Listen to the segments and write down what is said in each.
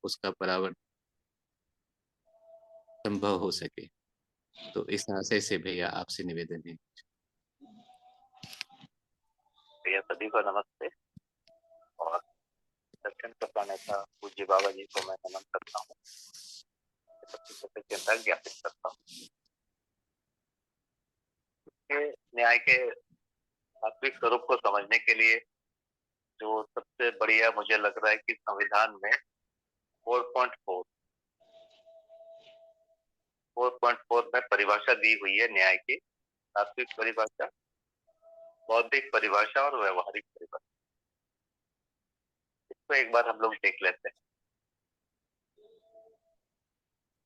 उसका परावर्तन संभव हो सके। तो इस आशय से भैया आपसे निवेदन है। भैया सभी को नमस्ते और दक्षिण कपड़ा नेता पूज्य बाबा जी को मैं नमन करता हूँ, कृतज्ञता ज्ञापित करता हूँ। न्याय के वास्तविक स्वरूप को समझने के लिए जो सबसे बढ़िया मुझे लग रहा है कि संविधान में 4.4 में परिभाषा दी हुई है न्याय की, तात्विक परिभाषा, बौद्धिक परिभाषा और व्यवहारिक परिभाषा। इसको एक बार हम लोग देख लेते हैं।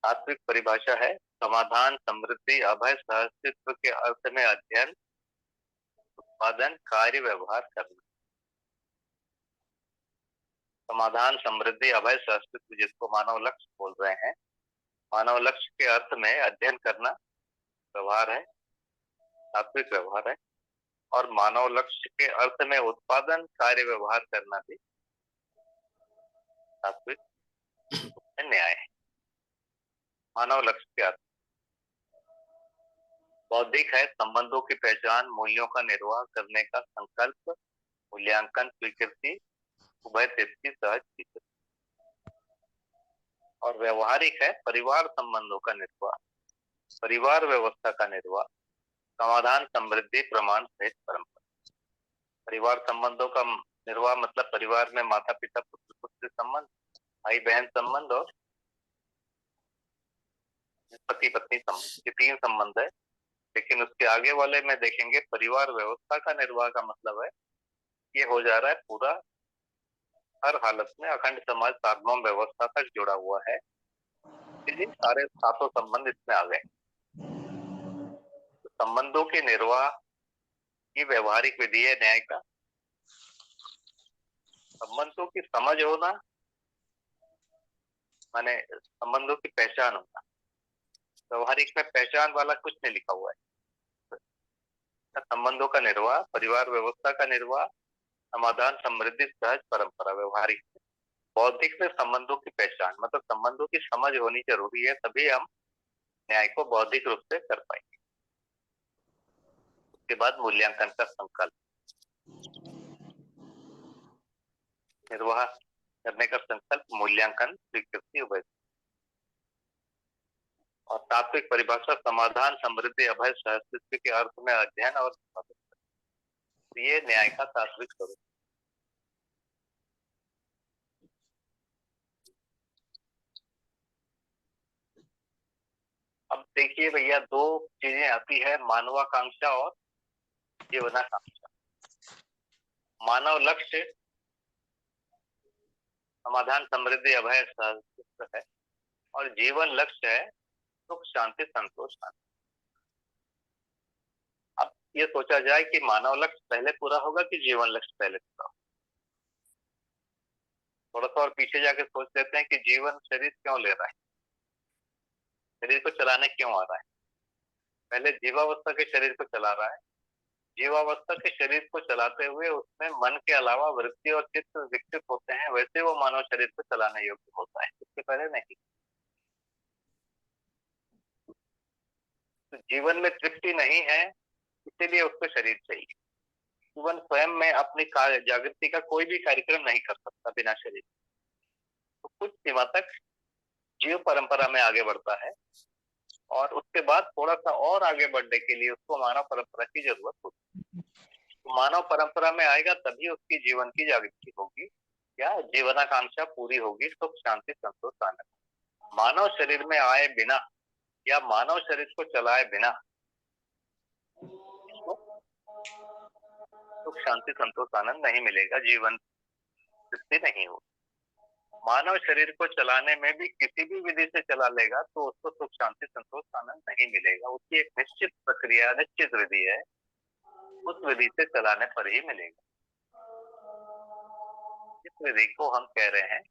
तात्विक परिभाषा है समाधान, समृद्धि, अभय, सहअस्तित्व के अर्थ में अध्ययन, उत्पादन, कार्य, व्यवहार करना। समाधान, समृद्धि, अभय, सहअस्तित्व जिसको मानव लक्ष्य बोल रहे हैं, मानव लक्ष्य के अर्थ में अध्ययन करना व्यवहार है, तात्विक व्यवहार है। और मानव लक्ष्य के अर्थ में उत्पादन, कार्य, व्यवहार करना भी तात्विक न्याय है, मानव लक्ष्य के अर्थ। बौद्धिक है संबंधों की पहचान, मूल्यों का निर्वाह करने का संकल्प, मूल्यांकन, स्वीकृति, उभय तृप्ति, सहज स्वीकृति। और व्यवहारिक है परिवार संबंधों का निर्वाह, परिवार व्यवस्था का निर्वाह, समाधान, समृद्धि, प्रमाण सहित परंपरा। परिवार संबंधों का निर्वाह मतलब परिवार में माता पिता पुत्र पुत्र संबंध, भाई बहन संबंध और पति पत्नी संबंध, ये 3 संबंध है। लेकिन उसके आगे वाले में देखेंगे परिवार व्यवस्था का निर्वाह का मतलब है ये हो जा रहा है पूरा हर हालत में अखंड समाज सार्वभौम व्यवस्था तक जुड़ा हुआ है, इसलिए सारे 7 संबंध इसमें आ गए। तो संबंधों के निर्वाह की व्यवहारिक विधि है न्याय का। संबंधों की समझ होना माने संबंधों की पहचान होना। व्यवहारिक में पहचान वाला कुछ नहीं लिखा हुआ है। संबंधों का निर्वाह, परिवार व्यवस्था का निर्वाह, समाधान, समृद्धि, सहज परंपरा। व्यवहारिक बौद्धिक में संबंधों की पहचान मतलब संबंधों की समझ होनी जरूरी है, तभी हम न्याय को बौद्धिक रूप से कर पाएंगे। उसके बाद मूल्यांकन का संकल्प, निर्वाह करने का संकल्प, मूल्यांकन, स्वीकृति, उभय। और तात्विक परिभाषा समाधान, समृद्धि, अभय, सहअस्तित्व के अर्थ में अध्ययन और ये न्याय का तात्विक स्वरूप। अब देखिए भैया 2 चीजें आती है, मानवाकांक्षा और जीवनाकांक्षा। मानव लक्ष्य समाधान, समृद्धि, अभय, सहअस्तित्व है और जीवन लक्ष्य है सुख, शांति, संतोष। अब ये सोचा जाए कि मानव लक्ष्य पहले पूरा होगा कि जीवन लक्ष्य पहले पूरा होगा। थोड़ा सा और पीछे जाके सोच लेते हैं कि जीवन शरीर क्यों ले रहा है, शरीर को चलाने क्यों आ रहा है। पहले जीवावस्था के शरीर को चला रहा है, जीवावस्था के शरीर को चलाते हुए उसमें मन के अलावा वृत्ति और चित्त विकसित होते हैं, वैसे वो मानव शरीर को चलाने योग्य होता है, इससे पहले नहीं। तो जीवन में तृप्ति नहीं है, इसीलिए उसको शरीर चाहिए। जीवन स्वयं में अपनी जागृति का कोई भी कार्यक्रम नहीं कर सकता बिना शरीर। तो कुछ सीमा तक जीव परंपरा में आगे बढ़ता है और उसके बाद थोड़ा सा और आगे बढ़ने के लिए उसको मानव परंपरा की जरूरत होती है। तो मानव परंपरा में आएगा तभी उसकी जीवन की जागृति होगी या जीवनाकांक्षा पूरी होगी, सुख, शांति, संतोष, आनंद। मानव शरीर में आए बिना या मानव शरीर को चलाए बिना सुख, शांति, संतोष, आनंद नहीं मिलेगा, जीवन तृप्ति नहीं होगी। मानव शरीर को चलाने में भी किसी भी विधि से चला लेगा तो उसको सुख, शांति, संतोष, आनंद नहीं मिलेगा। उसकी एक निश्चित प्रक्रिया, निश्चित विधि है, उस विधि से चलाने पर ही मिलेगा। इस विधि को हम कह रहे हैं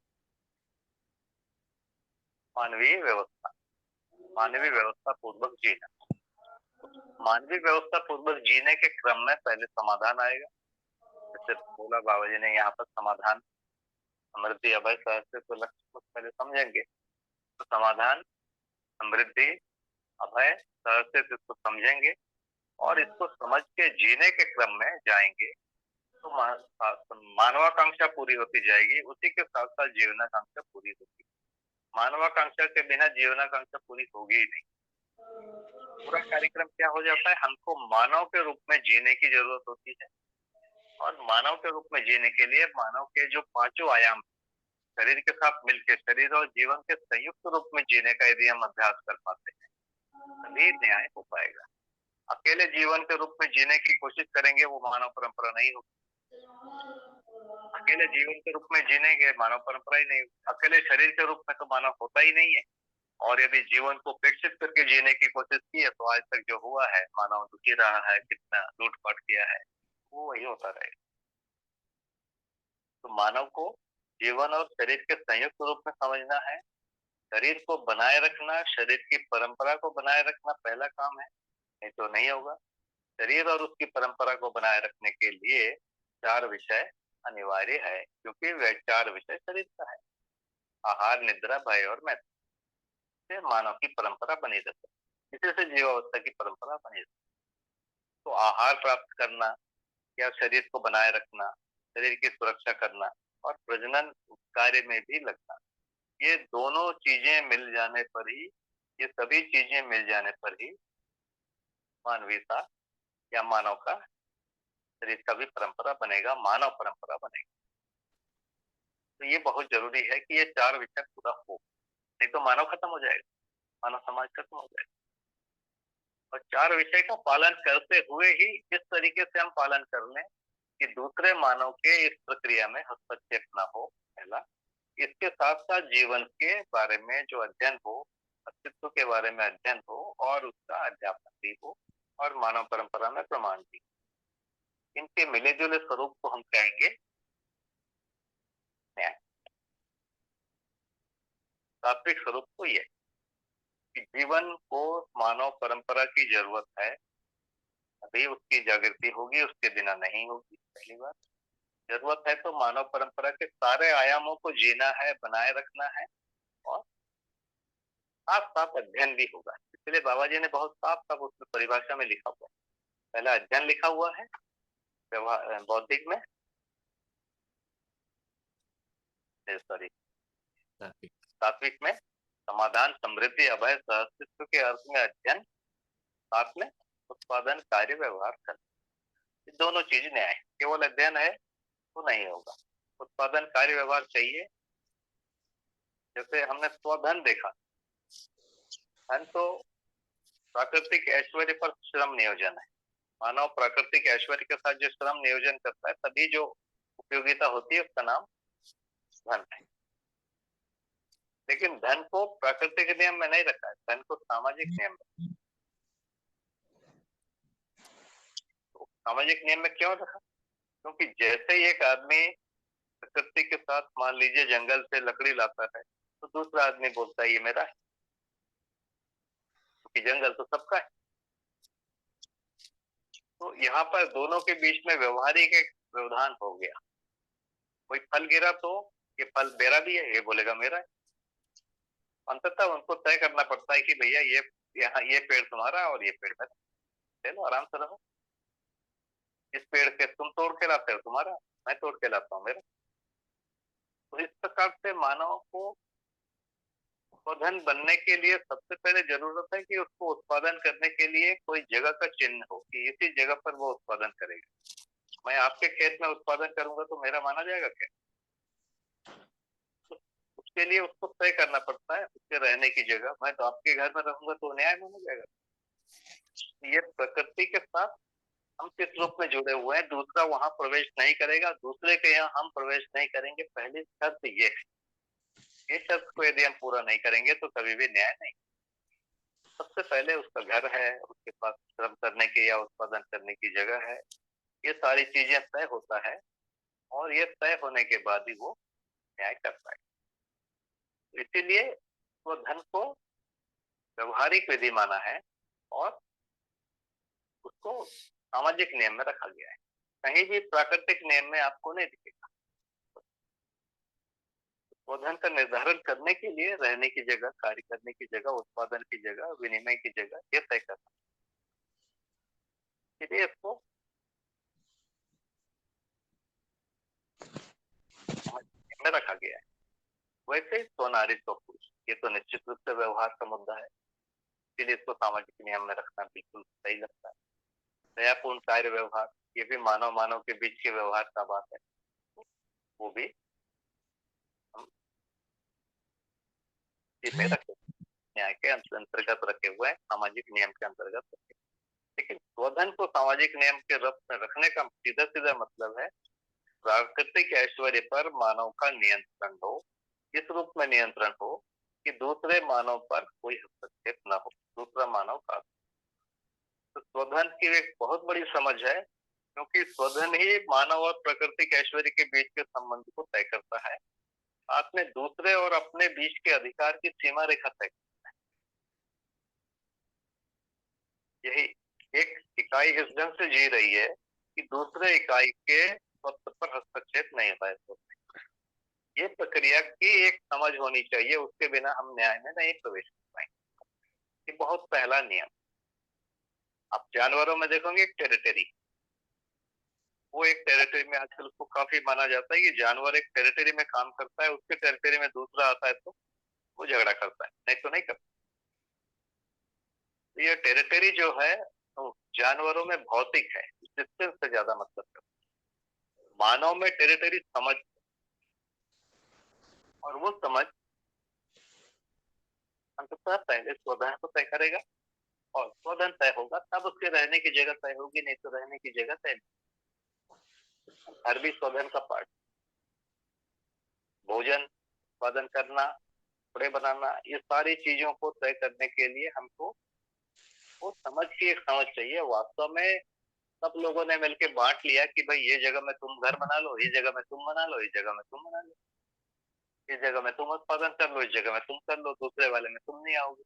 मानवीय व्यवस्था, मानवीय व्यवस्था पूर्वक जीना। मानवीय व्यवस्था पूर्वक जीने के क्रम में पहले समाधान आएगा, जैसे बोला बाबा जी ने यहाँ पर समाधान समृद्धि अभय सहर्ष तो लक्ष्य को पहले समझेंगे, तो समाधान समृद्धि अभय सहर्ष इसको समझेंगे और इसको समझ के जीने के क्रम में जाएंगे तो मानवाकांक्षा पूरी होती जाएगी, उसी के साथ साथ जीवनाकांक्षा पूरी होगी। मानवाकांक्षा के बिना जीवनाकांक्षा पूरी होगी ही नहीं। पूरा कार्यक्रम क्या हो जाता है, हमको मानव के रूप में जीने की जरूरत होती है और मानव के रूप में जीने के लिए मानव के जो पांचों आयाम शरीर के साथ मिलकर शरीर और जीवन के संयुक्त रूप में जीने का यदि हम अभ्यास कर पाते हैं तभी न्याय हो पाएगा। अकेले जीवन के रूप में जीने की कोशिश करेंगे वो मानव परंपरा नहीं होगी। अकेले जीवन के रूप में जीने के मानव परंपरा ही नहीं, अकेले शरीर के रूप में तो मानव होता ही नहीं है। और यदि जीवन को उपेक्षित करके जीने की कोशिश की है तो आज तक जो हुआ है, मानव दुखी रहा है, कितना लूटपाट किया है, वो वही होता रहेगा। तो मानव को जीवन और शरीर के संयुक्त रूप में समझना है। शरीर को बनाए रखना, शरीर की परंपरा को बनाए रखना पहला काम है, नहीं तो नहीं होगा। शरीर और उसकी परंपरा को बनाए रखने के लिए 4 विषय अनिवार्य है, क्योंकि वे 4 विषय शरीर का है। आहार, निद्रा, भय और मैत्री से मानव की परंपरा बनी रहती है, इसी से जीवावस्था की परंपरा बनी रहती है। तो आहार प्राप्त करना या शरीर को बनाए रखना, शरीर की सुरक्षा करना और प्रजनन कार्य में भी लगना, ये दोनों चीजें मिल जाने पर ही, ये सभी चीजें मिल जाने पर ही मानवीयता या मानव का शरीर का भी परंपरा बनेगा, मानव परंपरा बनेगा। तो ये बहुत जरूरी है कि ये 4 विषय पूरा हो, नहीं तो मानव खत्म हो जाएगा, मानव समाज खत्म हो जाएगा। और 4 विषय का पालन करते हुए ही इस तरीके से हम पालन कर लें कि दूसरे मानव के इस प्रक्रिया में हस्तक्षेप ना हो। पहला, इसके साथ साथ जीवन के बारे में जो अध्ययन हो, अस्तित्व के बारे में अध्ययन हो और उसका अध्यापन भी हो और मानव परंपरा में प्रमाण भी। इनके मिले जुले स्वरूप को हम कहेंगे न्याय। तात्विक स्वरूप तो ये कि जीवन को मानव परंपरा की जरूरत है, अभी उसकी जागृति होगी, उसके बिना नहीं होगी। पहली बात, जरूरत है तो मानव परंपरा के सारे आयामों को जीना है, बनाए रखना है और साफ साफ अध्ययन भी होगा। इसलिए बाबा जी ने बहुत साफ साफ उसमें परिभाषा में लिखा हुआ है। पहला अध्ययन लिखा हुआ है बौद्धिक में, सॉरी तात्विक में, समाधान समृद्धि अभय सहअस्तित्व के अर्थ में अध्ययन, साथ में उत्पादन कार्य व्यवहार करना। ये दोनों चीज न्याय। केवल अध्ययन है तो नहीं होगा, उत्पादन कार्य व्यवहार चाहिए। जैसे हमने स्वधन देखा, धन तो प्राकृतिक ऐश्वर्य पर श्रम नियोजन है। मानव प्राकृतिक ऐश्वर्य के साथ जो श्रम नियोजन करता है तभी जो उपयोगिता होती है उसका नाम धन है। लेकिन धन को प्राकृतिक नियम में नहीं रखा है, धन को सामाजिक नियम में। तो सामाजिक नियम में क्यों रखा? क्योंकि जैसे ही एक आदमी प्रकृति के साथ मान लीजिए जंगल से लकड़ी लाता है तो दूसरा आदमी बोलता है ये मेरा है, क्योंकि जंगल तो सबका है। तो यहाँ पर दोनों के बीच में व्यवहारिक एक व्यवधान हो गया। कोई फल गिरा तो ये फल मेरा भी है, ये बोलेगा मेरा है। अंततः उनको तय करना पड़ता है कि भैया ये पेड़ तुम्हारा और ये पेड़ मेरा, चलो आराम से रहो। इस पेड़ के तुम तोड़ के लाते हो तुम्हारा, मैं तोड़ के लाता हूँ मेरा। तो इस प्रकार से मानव को उत्पादन बनने के लिए सबसे पहले जरूरत है कि उसको उत्पादन करने के लिए कोई जगह का चिन्ह हो कि इसी जगह पर वो उत्पादन करेगा। मैं आपके खेत में उत्पादन करूंगा तो मेरा माना जाएगा क्या? तो उसके लिए उसको तय करना पड़ता है उसके रहने की जगह। मैं तो आपके घर में रहूंगा तो न्याय माना जाएगा। ये प्रकृति के साथ हम किस रूप में जुड़े हुए हैं, दूसरा वहां प्रवेश नहीं करेगा, दूसरे के यहाँ हम प्रवेश नहीं करेंगे। पहली शर्त ये है, ये शर्त को यदि हम पूरा नहीं करेंगे तो कभी भी न्याय नहीं। सबसे पहले उसका घर है, उसके पास श्रम करने की या उत्पादन करने की जगह है, ये सारी चीजें तय होता है और ये तय होने के बाद ही वो न्याय कर पाएगा। इसीलिए वो धन को व्यवहारिक विधि माना है और उसको सामाजिक नियम में रखा गया है। कहीं भी प्राकृतिक नियम में आपको नहीं दिखेगा। स्वधन का निर्धारण करने के लिए रहने की जगह, कार्य करने की जगह, उत्पादन की जगह, विनिमय की जगह ये तय करना, इसलिए इसको में रखा गया है। वैसे स्वनारी स्वपुरुष ये तो निश्चित रूप से व्यवहार का मुद्दा है, इसलिए इसको सामाजिक नियम में रखना बिल्कुल सही लगता है। दयापूर्ण कार्य व्यवहार ये भी मानव मानव के बीच के व्यवहार का बात है, वो भी हम में रखे, न्याय के अंतर्गत रखे हुए हैं, सामाजिक नियम के अंतर्गत रखे। लेकिन स्वधन को सामाजिक नियम के रफ में रखने का सीधा सीधा मतलब है प्राकृतिक ऐश्वर्य पर मानव का नियंत्रण हो, इस रूप में नियंत्रण हो कि दूसरे मानव पर कोई हस्तक्षेप न हो, दूसरा मानव का। तो स्वधन की एक बहुत बड़ी समझ है, क्योंकि स्वधन ही मानव और प्राकृतिक ऐश्वर्य के बीच के संबंध को तय करता है, साथ में दूसरे और अपने बीच के अधिकार की सीमा रेखा तय करता है। यही एक इकाई इस ढंग से जी रही है कि दूसरे इकाई के स्वत्व पर हस्तक्षेप नहीं हो। ये प्रक्रिया की एक समझ होनी चाहिए, उसके बिना हम न्याय में नहीं प्रवेश कर पाएंगे। ये बहुत पहला नियम। आप जानवरों में देखोगे एक टेरिटरी, वो एक टेरिटरी में आजकल को काफी माना जाता है कि जानवर एक टेरिटरी में काम करता है, उसके टेरिटरी में दूसरा आता है तो वो झगड़ा करता है, नहीं तो नहीं करता। ये टेरिटरी जो है तो जानवरों में भौतिक है, डिस्टेंस से ज्यादा मतलब करता है। मानव में टेरिटरी समझ, और वो समझ अंततः पहले स्वधन को तय करेगा, और स्वधन तय होगा तब उसके रहने की जगह तय होगी, नहीं तो रहने की जगह तय नहीं। घर भी स्वधन का पार्ट, भोजन उत्पादन करना, कपड़े बनाना, ये सारी चीजों को तय करने के लिए हमको वो समझ की एक समझ चाहिए। वास्तव में सब लोगों ने मिलकर बांट लिया कि भाई ये जगह में तुम घर बना लो, ये जगह में तुम बना लो, इस जगह में तुम बना लो, इस जगह में तुम उत्पादन कर लो, इस जगह में तुम कर लो, दूसरे वाले में तुम नहीं आओगे।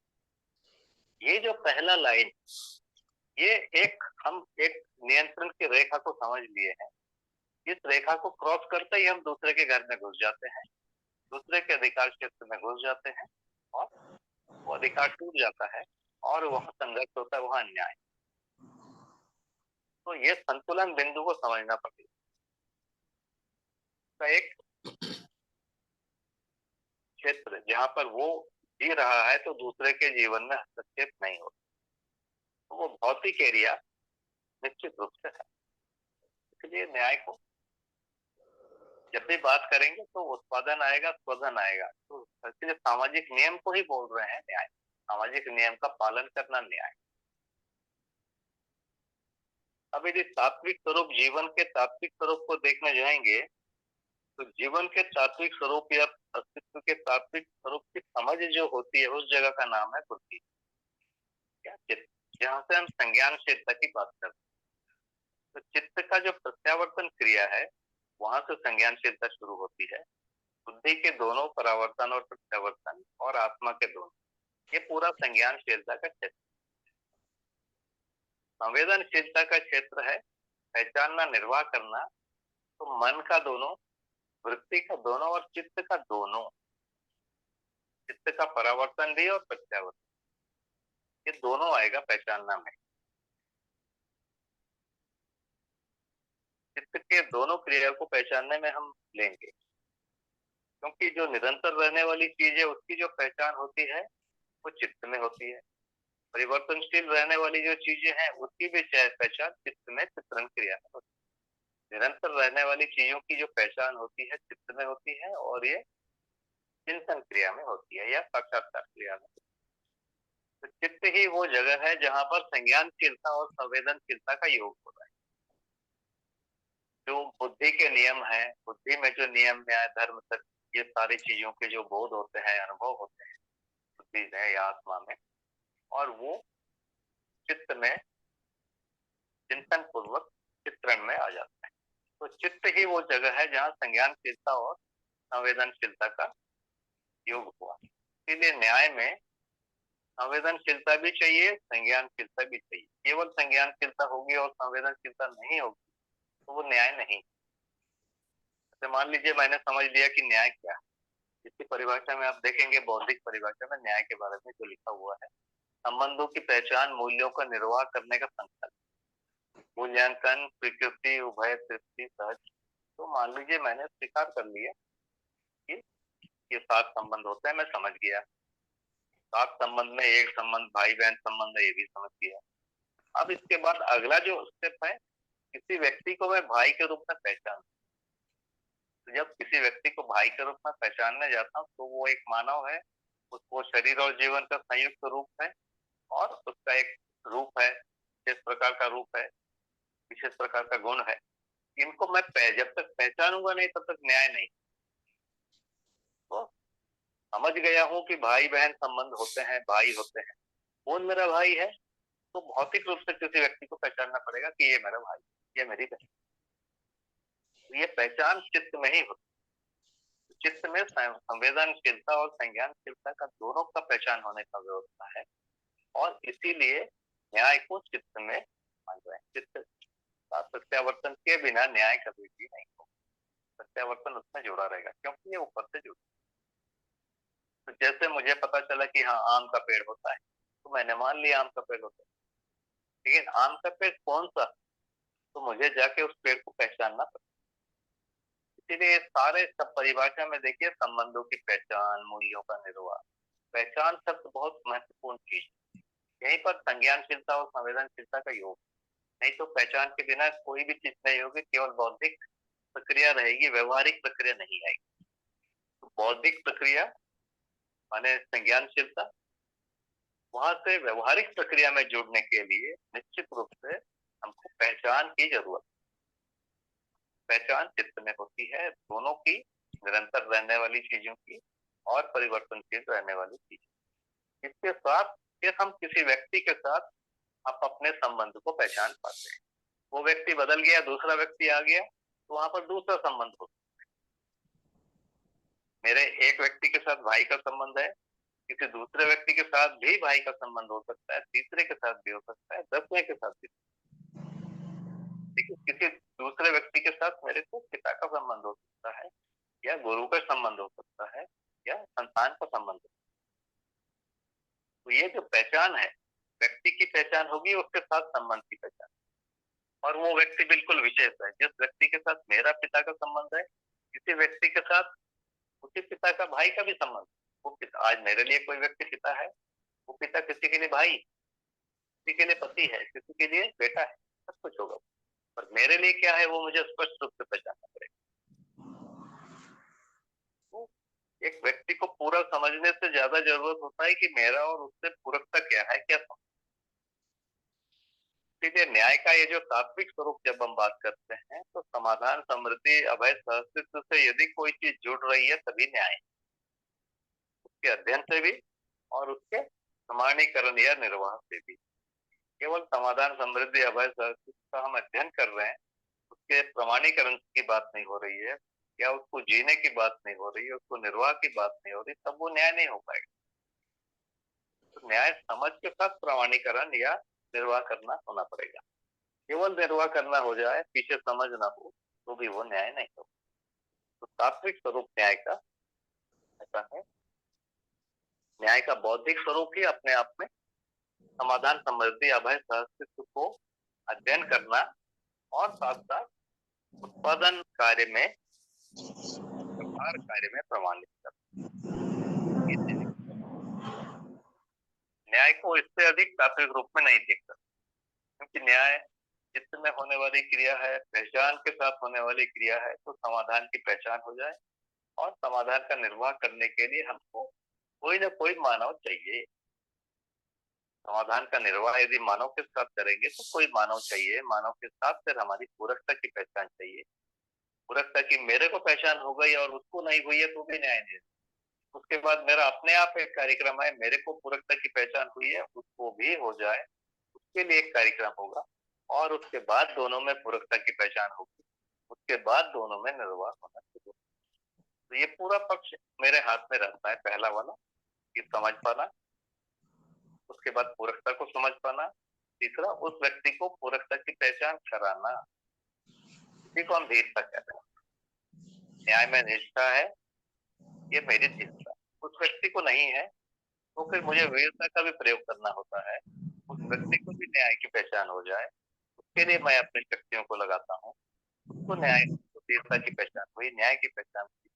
ये जो पहला लाइन, ये एक हम एक नियंत्रण की रेखा को समझ लिए हैं। इस रेखा को क्रॉस करते ही हम दूसरे के घर में घुस जाते हैं, दूसरे के अधिकार क्षेत्र में घुस जाते हैं, और वो अधिकार टूट जाता है, और वहां संघर्ष होता है, वहां अन्याय। तो ये संतुलन बिंदु को समझना पड़ेगा। तो एक क्षेत्र जहां पर वो जी रहा है तो दूसरे के जीवन में हस्तक्षेप नहीं होता, तो वो भौतिक एरिया निश्चित रूप से है। इसलिए न्याय को जब भी बात करेंगे तो उत्पादन आएगा, स्वधन आएगा, तो इसलिए सामाजिक नियम को ही बोल रहे हैं न्याय, सामाजिक नियम का पालन करना न्याय। अब यदि तात्विक स्वरूप, जीवन के तात्विक स्वरूप को देखने जाएंगे, तो जीवन के तात्विक स्वरूप या अस्तित्व के तात्विक स्वरूप की समझ जो होती है, उस जगह का नाम है बुद्धि या चित्त, जहां से हम संज्ञानशीलता की बात करते हैं। तो चित्त का जो प्रत्यावर्तन क्रिया है, वहां से संज्ञानशीलता शुरू होती है। बुद्धि के दोनों परावर्तन और प्रत्यावर्तन, और आत्मा के दोनों, ये पूरा संज्ञानशीलता का क्षेत्र। संवेदनशीलता का क्षेत्र है पहचानना, निर्वाह करना। तो मन का दोनों, वृत्ति का दोनों, और चित्त का दोनों, चित्त का परावर्तन भी और प्रत्यावर्तन, ये दोनों आएगा पहचानना में। चित्त के दोनों क्रिया को पहचानने में हम लेंगे, क्योंकि जो निरंतर रहने वाली चीज है उसकी जो पहचान होती है वो चित्त में होती है। परिवर्तनशील रहने वाली जो चीजें हैं उसकी भी पहचान चित्त में, चित्रण क्रिया में होती है। निरंतर रहने वाली चीजों की जो पहचान होती है चित्त में होती है, और ये चिंतन क्रिया में होती है या साक्षात्कार क्रिया में। तो चित्त ही वो जगह है जहां पर संज्ञानशीलता और संवेदनशीलता का योग होता है। जो बुद्धि के नियम है, बुद्धि में जो नियम, न्याय, धर्म, सत्य, ये सारी चीजों के जो बोध होते हैं, अनुभव होते हैं बुद्धि में या आत्मा में, और वो चित्त में चिंतन पूर्वक चित्रण में आ जाता है। तो चित्त ही वो जगह है जहाँ संज्ञानशीलता और संवेदनशीलता का योग हुआ। इसीलिए न्याय में संवेदनशीलता भी चाहिए, संज्ञानशीलता भी चाहिए। केवल संज्ञानशीलता होगी और संवेदनशीलता नहीं होगी तो वो न्याय नहीं। तो मान लीजिए मैंने समझ लिया कि न्याय क्या है, इसी परिभाषा में आप देखेंगे, बौद्धिक परिभाषा में न्याय के बारे में जो लिखा हुआ है, संबंधों की पहचान, मूल्यों का निर्वाह करने का संकल्प, मूल्यांकन, स्वीकृति, उभय तृप्ति, सहज। तो मान लीजिए मैंने स्वीकार कर लिया कि ये 7 संबंध होते हैं, मैं समझ गया। 7 संबंध में एक संबंध भाई बहन संबंध है, ये भी समझ गया। अब इसके बाद अगला जो स्टेप है, किसी व्यक्ति को मैं भाई के रूप में पहचान। तो जब किसी व्यक्ति को भाई के रूप में पहचानने जाता हूँ, तो वो एक मानव है, उसको शरीर और जीवन का संयुक्त रूप है, और उसका एक रूप है, जिस प्रकार का रूप है, विशेष प्रकार का गुण है। इनको मैं जब तक पहचानूंगा नहीं, तब तक न्याय नहीं। तो समझ गया हूँ कि भाई बहन संबंध होते हैं, भाई होते हैं। कौन मेरा भाई है? तो भौतिक रूप से किसी व्यक्ति को पहचानना पड़ेगा कि ये मेरा भाई, ये मेरी बहन। तो ये पहचान चित्त में ही होती है। चित्त में संवेदनशीलता और संज्ञानशीलता का दोनों का पहचान होने का व्यवस्था है, और इसीलिए न्याय को चित्त में मान रहे हैं। चित्त का प्रत्यावर्तन के बिना न्याय कभी भी नहीं होगा। प्रत्यावर्तन उसमें जुड़ा रहेगा, क्योंकि ये ऊपर से जुड़ा। तो जैसे मुझे पता चला कि हाँ आम का पेड़ होता है, तो मैंने मान लिया आम का पेड़ होता है, लेकिन आम का पेड़ कौन सा, तो मुझे जाके उस पेड़ को पहचानना पड़ेगा। इसीलिए सारे सब परिभाषा में देखिए, संबंधों की पहचान, मूल्यों का निर्वाह। पहचान शब्द बहुत महत्वपूर्ण चीज, यहीं पर संज्ञानशीलता और संवेदनशीलता का योग। नहीं तो पहचान के बिना कोई भी चीज नहीं होगी, केवल बौद्धिक प्रक्रिया रहेगी, व्यवहारिक प्रक्रिया नहीं आएगी। तो बौद्धिक प्रक्रिया माने संज्ञानशीलता, वहां से व्यवहारिक प्रक्रिया में जुड़ने के लिए निश्चित रूप से हमको पहचान की जरूरत। पहचान चित्त में होती है, दोनों की, निरंतर रहने वाली चीजों की और परिवर्तनशील रहने वाली चीजों। इसके साथ फिर हम किसी व्यक्ति के साथ आप अपने संबंध को पहचान पाते हैं। वो व्यक्ति बदल गया, दूसरा व्यक्ति आ गया, तो वहां पर दूसरा संबंध होता है। मेरे एक व्यक्ति के साथ भाई का संबंध है, किसी दूसरे व्यक्ति के साथ भी भाई का संबंध हो सकता है, तीसरे के साथ भी हो सकता है, 10वें के साथ भी। लेकिन किसी दूसरे व्यक्ति के साथ मेरे को पिता का संबंध हो सकता है, या गुरु का संबंध हो सकता है, या संतान का संबंध हो सकता है। तो ये जो पहचान है, व्यक्ति की पहचान होगी, उसके साथ संबंध की पहचान, और वो व्यक्ति बिल्कुल विशेष है। जिस व्यक्ति के साथ मेरा पिता का संबंध है, किसी व्यक्ति के साथ उसी पिता का भाई का भी संबंध। वो पिता, आज मेरे लिए कोई व्यक्ति पिता है, वो पिता किसी के लिए भाई, किसी के लिए पति है, किसी के लिए बेटा है, सब कुछ होगा। पर मेरे लिए क्या है, वो मुझे स्पष्ट रूप से पहचानना पड़ेगा। तो एक व्यक्ति को पूरा समझने से ज्यादा जरूरत होता है कि मेरा और उससे पूरकता क्या है, क्या समझ। इसलिए न्याय का ये जो तात्विक स्वरूप जब हम बात करते हैं, तो समाधान, समृद्धि, अभय, सहअस्तित्व से यदि कोई चीज जुड़ रही है, तभी न्याय। उसके अध्ययन से भी और उसके प्रमाणीकरण या निर्वाह से भी। केवल समाधान, समृद्धि, अभय, सहअस्तित्व का हम अध्ययन कर रहे हैं, उसके प्रमाणीकरण की बात नहीं हो रही है, या उसको जीने की बात नहीं हो रही है, उसको निर्वाह की बात नहीं हो रही, तब वो न्याय नहीं हो पाएगा। तो न्याय समझ के साथ प्रमाणीकरण या निर्वाह करना होना पड़ेगा। केवल निर्वाह करना हो जाए, पीछे समझ ना हो, तो भी वो न्याय नहीं हो। तो तात्विक स्वरूप न्याय का ऐसा है। न्याय का बौद्धिक स्वरूप ही अपने आप में समाधान, समृद्धि, अभय, सहअस्तित्व को अध्ययन करना, और साथ साथ उत्पादन कार्य में, व्यवहार कार्य में प्रमाणित करना। न्याय को इससे अधिक तात्विक रूप में नहीं देख सकते, क्योंकि न्याय चित्त में होने वाली क्रिया है, पहचान के साथ होने वाली क्रिया है। तो समाधान की पहचान हो जाए, और समाधान का निर्वाह करने के लिए हमको कोई ना कोई मानव चाहिए। समाधान का निर्वाह यदि मानव के साथ करेंगे, तो कोई मानव चाहिए। मानव के साथ फिर हमारी पूरकता की पहचान चाहिए। पूरकता की मेरे को पहचान हो गई और उसको नहीं हुई है, तो भी न्याय नहीं। उसके बाद मेरा अपने आप एक कार्यक्रम है, मेरे को पूरकता की पहचान हुई है, उसको भी हो जाए, उसके लिए एक कार्यक्रम होगा, और उसके बाद दोनों में पूरकता की पहचान होगी, उसके बाद दोनों में निर्वाह होना शुरू। तो ये पूरा पक्ष मेरे हाथ में रहता है। पहला वाला ये समझ पाना, उसके बाद पूरकता को समझ पाना, तीसरा उस व्यक्ति को पूरकता की पहचान कराना। इसी को हम धीरता कहते हैं। न्याय में निष्ठा है, ये मेरी दृढ़ता, उस व्यक्ति को नहीं है, तो फिर मुझे वीरता का भी प्रयोग करना होता है। उस व्यक्ति को भी न्याय की पहचान हो जाए, उसके लिए मैं अपनी शक्तियों को लगाता हूँ। उसको न्याय, उसको वीरता की पहचान हुई, न्याय की पहचान हुई,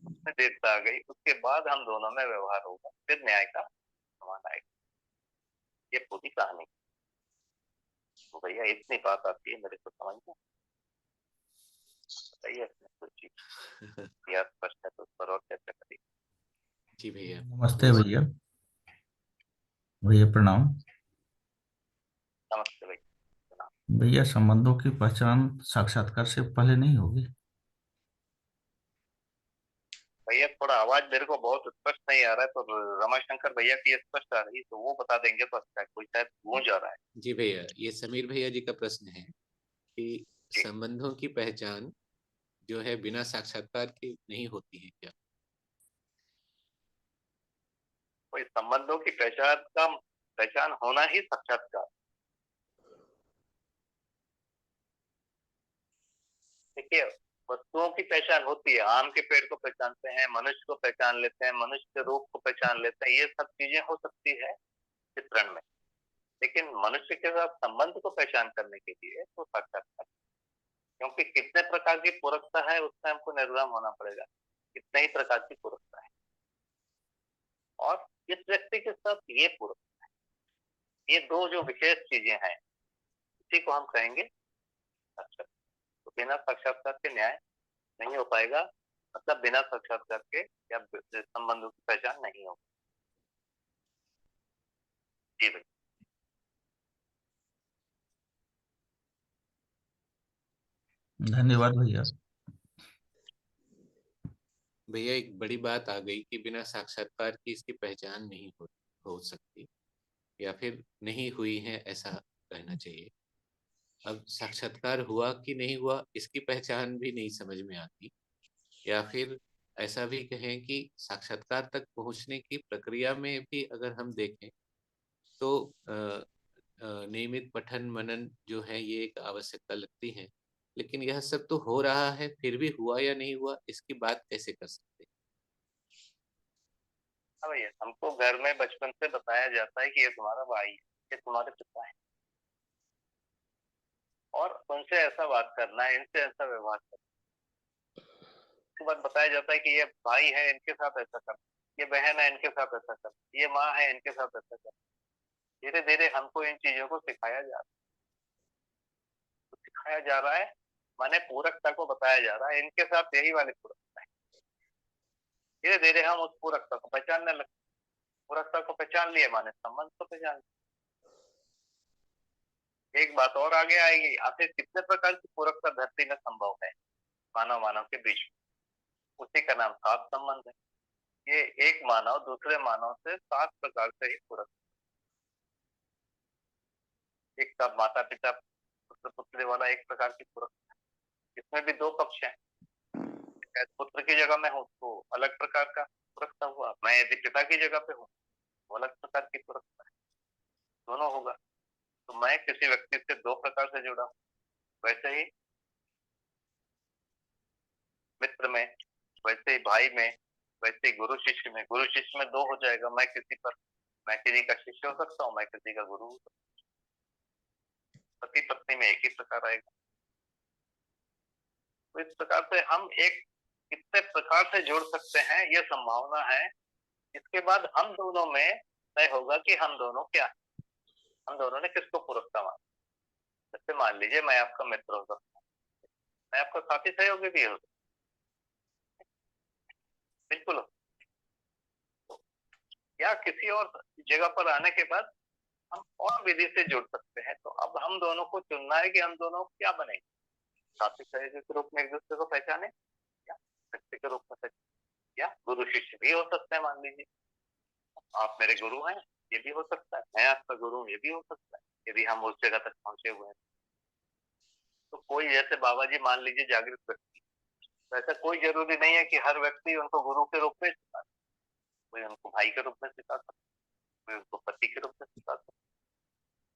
उसमें वीरता आ गई, उसके बाद हम दोनों में व्यवहार होगा, फिर न्याय का समान आएगा। ये पूरी कहानी। तो भैया इतनी बात आती है मेरे को समझ में। बताइए इसमें कुछ चीज या स्पष्ट है तो उस पर और चर्चा करिए। जी भैया। नमस्ते भैया। भैया प्रणाम। नमस्ते भैया। भैया संबंधों की पहचान साक्षात्कार से पहले नहीं होगी? भैया थोड़ा आवाज मेरे को बहुत स्पष्ट नहीं आ रहा है, तो रमाशंकर भैया की स्पष्ट आ रही है तो वो बता देंगे तो अच्छा है। कोई शायद गूंज आ रहा है। जी भैया, ये समीर भैया जी का प्रश्न है कि जी। संबंधों की पहचान जो है बिना साक्षात्कार के नहीं होती है क्या? कोई संबंधों की पहचान होना ही साक्षात्कार। देखिए, वस्तुओं की पहचान होती है, आम के पेड़ को पहचानते हैं, मनुष्य को पहचान लेते हैं, मनुष्य के रूप को पहचान लेते हैं, ये सब चीजें हो सकती है चित्रण में। लेकिन मनुष्य के साथ संबंध को पहचान करने के लिए तो साक्षात्कार, क्योंकि कितने प्रकार की पूरकता है उसमें हमको निर्भर होना पड़ेगा, कितने ही प्रकार की पूरकता है और इस व्यक्ति के साथ ये पूरक, ये दो जो विशेष चीजें हैं, इसी को हम कहेंगे साक्षात्कार। तो बिना साक्षात्कार के न्याय नहीं हो पाएगा, मतलब बिना साक्षात्कार के या संबंधों की पहचान नहीं होगी। जी भाई। धन्यवाद भैया। भैया एक बड़ी बात आ गई कि बिना साक्षात्कार की इसकी पहचान नहीं हो सकती, या फिर नहीं हुई है ऐसा कहना चाहिए। अब साक्षात्कार हुआ कि नहीं हुआ इसकी पहचान भी नहीं समझ में आती, या फिर ऐसा भी कहें कि साक्षात्कार तक पहुंचने की प्रक्रिया में भी अगर हम देखें तो नियमित पठन मनन जो है ये एक आवश्यकता लगती है। लेकिन यह सब तो हो रहा है, फिर भी हुआ या नहीं हुआ इसकी बात कैसे कर सकते? हाँ भैया, हमको घर में बचपन से बताया जाता है कि ये तुम्हारा भाई है, ये तुम्हारे पिता है, और उनसे ऐसा बात करना है, इनसे ऐसा व्यवहार करना। उसके बाद बताया जाता है कि ये भाई है, इनके साथ ऐसा कर, ये बहन है, इनके साथ ऐसा कर, ये माँ है, इनके साथ ऐसा कर। धीरे धीरे हमको इन चीजों को सिखाया जा रहा है, माने पूरकता को बताया जा रहा है, इनके साथ यही वाली पूरकता है। धीरे धीरे हम उस पूरकता को पहचानने लगते, पूरकता को पहचान लिए माने संबंध को पहचान। एक बात और आगे आएगी, आखिर कितने प्रकार की पूरकता धरती में संभव है मानव मानव के बीच में, उसी का नाम 7 संबंध है। ये एक मानव दूसरे मानव से 7 प्रकार से ही पूरक। एक साथ माता पिता पुत्र पुत्री वाला एक प्रकार की पूरक, इसमें भी 2 पक्ष हैं। पुत्र की जगह में हूँ तो अलग प्रकार का पूरकता हुआ, मैं यदि पिता की जगह पे हूँ तो अलग प्रकार की पूरकता है, दोनों होगा। तो मैं किसी व्यक्ति से 2 प्रकार से जुड़ा हूँ, वैसे ही मित्र में, वैसे ही भाई में, वैसे ही गुरु शिष्य में। गुरु शिष्य में 2 हो जाएगा, मैं किसी का शिष्य हो सकता हूँ, मैं किसी का गुरु हो सकता हूँ। पति पत्नी में एक ही प्रकार आएगा। तो इस प्रकार से हम एक कितने प्रकार से जोड़ सकते हैं, ये संभावना है। इसके बाद हम दोनों में तय होगा कि हम दोनों क्या है, हम दोनों ने किसको पूरकता माना। जैसे मान लीजिए मैं आपका मित्र हो सकता हूँ, मैं आपका साथी सहयोगी भी हो सकता हूँ, बिल्कुल हो। या किसी और जगह पर आने के बाद हम और विधि से जुड़ सकते हैं। तो अब हम दोनों को चुनना है कि हम दोनों क्या बनेंगे, साथी सहयोगी के रूप में एक दूसरे को पहचाने, या व्यक्ति के रूप में पहचाने, या गुरु शिष्य भी हो सकते हैं। मान लीजिए आप मेरे गुरु हैं, ये भी हो सकता है, मैं आपका गुरु हूँ, ये भी हो सकता है, यदि हम उस जगह तक पहुंचे हुए हैं। तो कोई जैसे बाबा जी मान लीजिए जागृत व्यक्ति, तो ऐसा कोई जरूरी नहीं है कि हर व्यक्ति उनको गुरु के रूप में सिखा, कोई उनको भाई के रूप में सिखा सकता, कोई उनको पति के रूप में सिखा सकता,